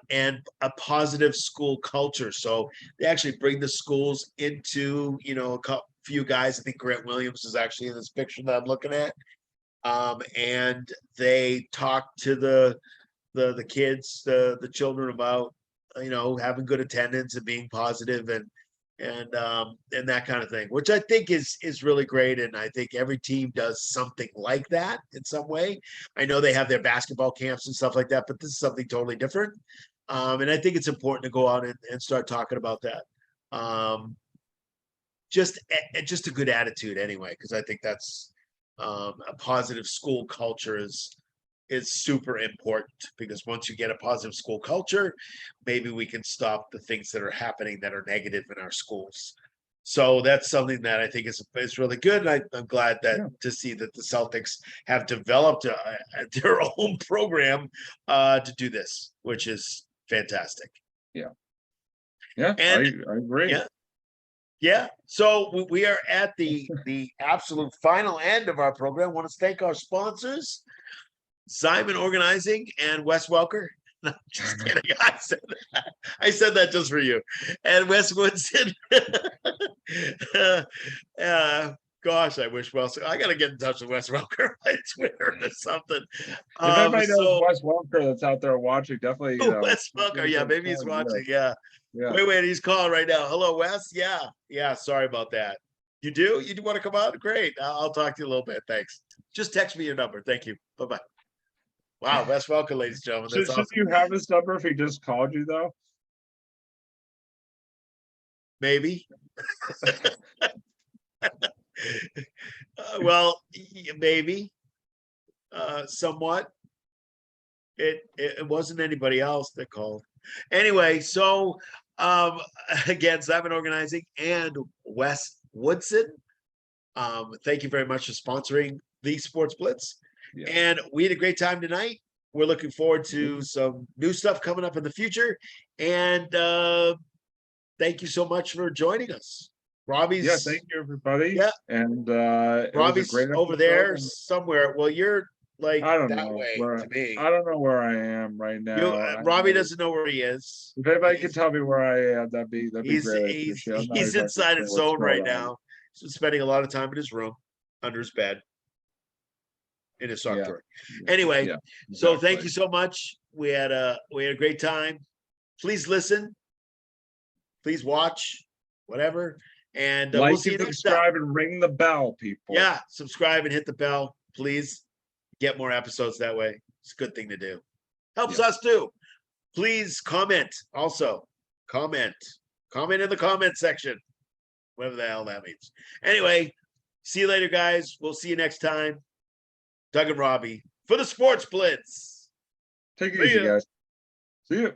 Speaker 4: and a positive school culture. So they actually bring the schools into, a few guys. I think Grant Williams is actually in this picture that I'm looking at. And they talk to the kids, the children about, having good attendance and being positive and that kind of thing, which I think is really great. And I think every team does something like that in some way. I know they have their basketball camps and stuff like that, but this is something totally different. And I think it's important to go out and start talking about that. Just a good attitude anyway, because I think that's a positive school culture is super important, because once you get a positive school culture, maybe we can stop the things that are happening that are negative in our schools. So that's something that I think is really good. And I'm glad to see that the Celtics have developed their own program to do this, which is fantastic.
Speaker 6: Yeah. And I agree.
Speaker 4: Yeah. So we are at the absolute final end of our program. I want to thank our sponsors, Simon Organizing and Wes Welker. No, just kidding. I said that just for you. And Wes Woodson. Gosh, I wish Wes. I got to get in touch with Wes Welker on Twitter or something.
Speaker 6: If anybody knows Wes Welker that's out there watching, definitely.
Speaker 4: Wes Welker. Yeah, maybe he's watching. Yeah. Wait, he's calling right now. Hello, Wes. Yeah. Sorry about that. You do? You do want to come out? Great. I'll talk to you a little bit. Thanks. Just text me your number. Thank you. Bye-bye. Wow, Wes Welker, ladies and gentlemen.
Speaker 6: Should you have his number if he just called you, though?
Speaker 4: maybe. Well, maybe. Somewhat. It wasn't anybody else that called. Anyway, so again, Simon Organizing and Wes Woodson. Thank you very much for sponsoring the Sports Blitz.
Speaker 6: Yeah.
Speaker 4: And we had a great time tonight. We're looking forward to some new stuff coming up in the future. And thank you so much for joining us. Robbie's
Speaker 6: Yeah, thank you everybody.
Speaker 4: Yeah.
Speaker 6: And it was a
Speaker 4: Robbie's
Speaker 6: great
Speaker 4: over
Speaker 6: episode,
Speaker 4: there
Speaker 6: and
Speaker 4: somewhere. Well, you're like
Speaker 6: I don't
Speaker 4: that
Speaker 6: know
Speaker 4: way
Speaker 6: where
Speaker 4: to me.
Speaker 6: I don't know where I am right now.
Speaker 4: Robbie doesn't know where he is.
Speaker 6: If anybody could
Speaker 4: He's-
Speaker 6: tell me where I am, that'd be
Speaker 4: He's
Speaker 6: great.
Speaker 4: he's,
Speaker 6: I'm not
Speaker 4: he's
Speaker 6: exactly
Speaker 4: inside
Speaker 6: sure
Speaker 4: his
Speaker 6: what's
Speaker 4: zone right
Speaker 6: going on.
Speaker 4: now. He's been spending a lot of time in his room, under his bed, in his sock
Speaker 6: Yeah.
Speaker 4: drawer. Anyway,
Speaker 6: Yeah,
Speaker 4: so thank
Speaker 6: exactly.
Speaker 4: you so much. We had a great time. Please listen. Please watch, whatever. And we'll
Speaker 6: Like
Speaker 4: see you
Speaker 6: and
Speaker 4: next time.
Speaker 6: subscribe and ring the bell, people.
Speaker 4: Yeah, subscribe and hit the bell. Please get more episodes that way. It's a good thing to do. Helps us too. Please comment. Also, comment in the comment section. Whatever the hell that means. Anyway, see you later, guys. We'll see you next time. Doug and Robbie for the Sports Blitz.
Speaker 6: Take it
Speaker 4: See
Speaker 6: easy,
Speaker 4: ya.
Speaker 6: guys. See you.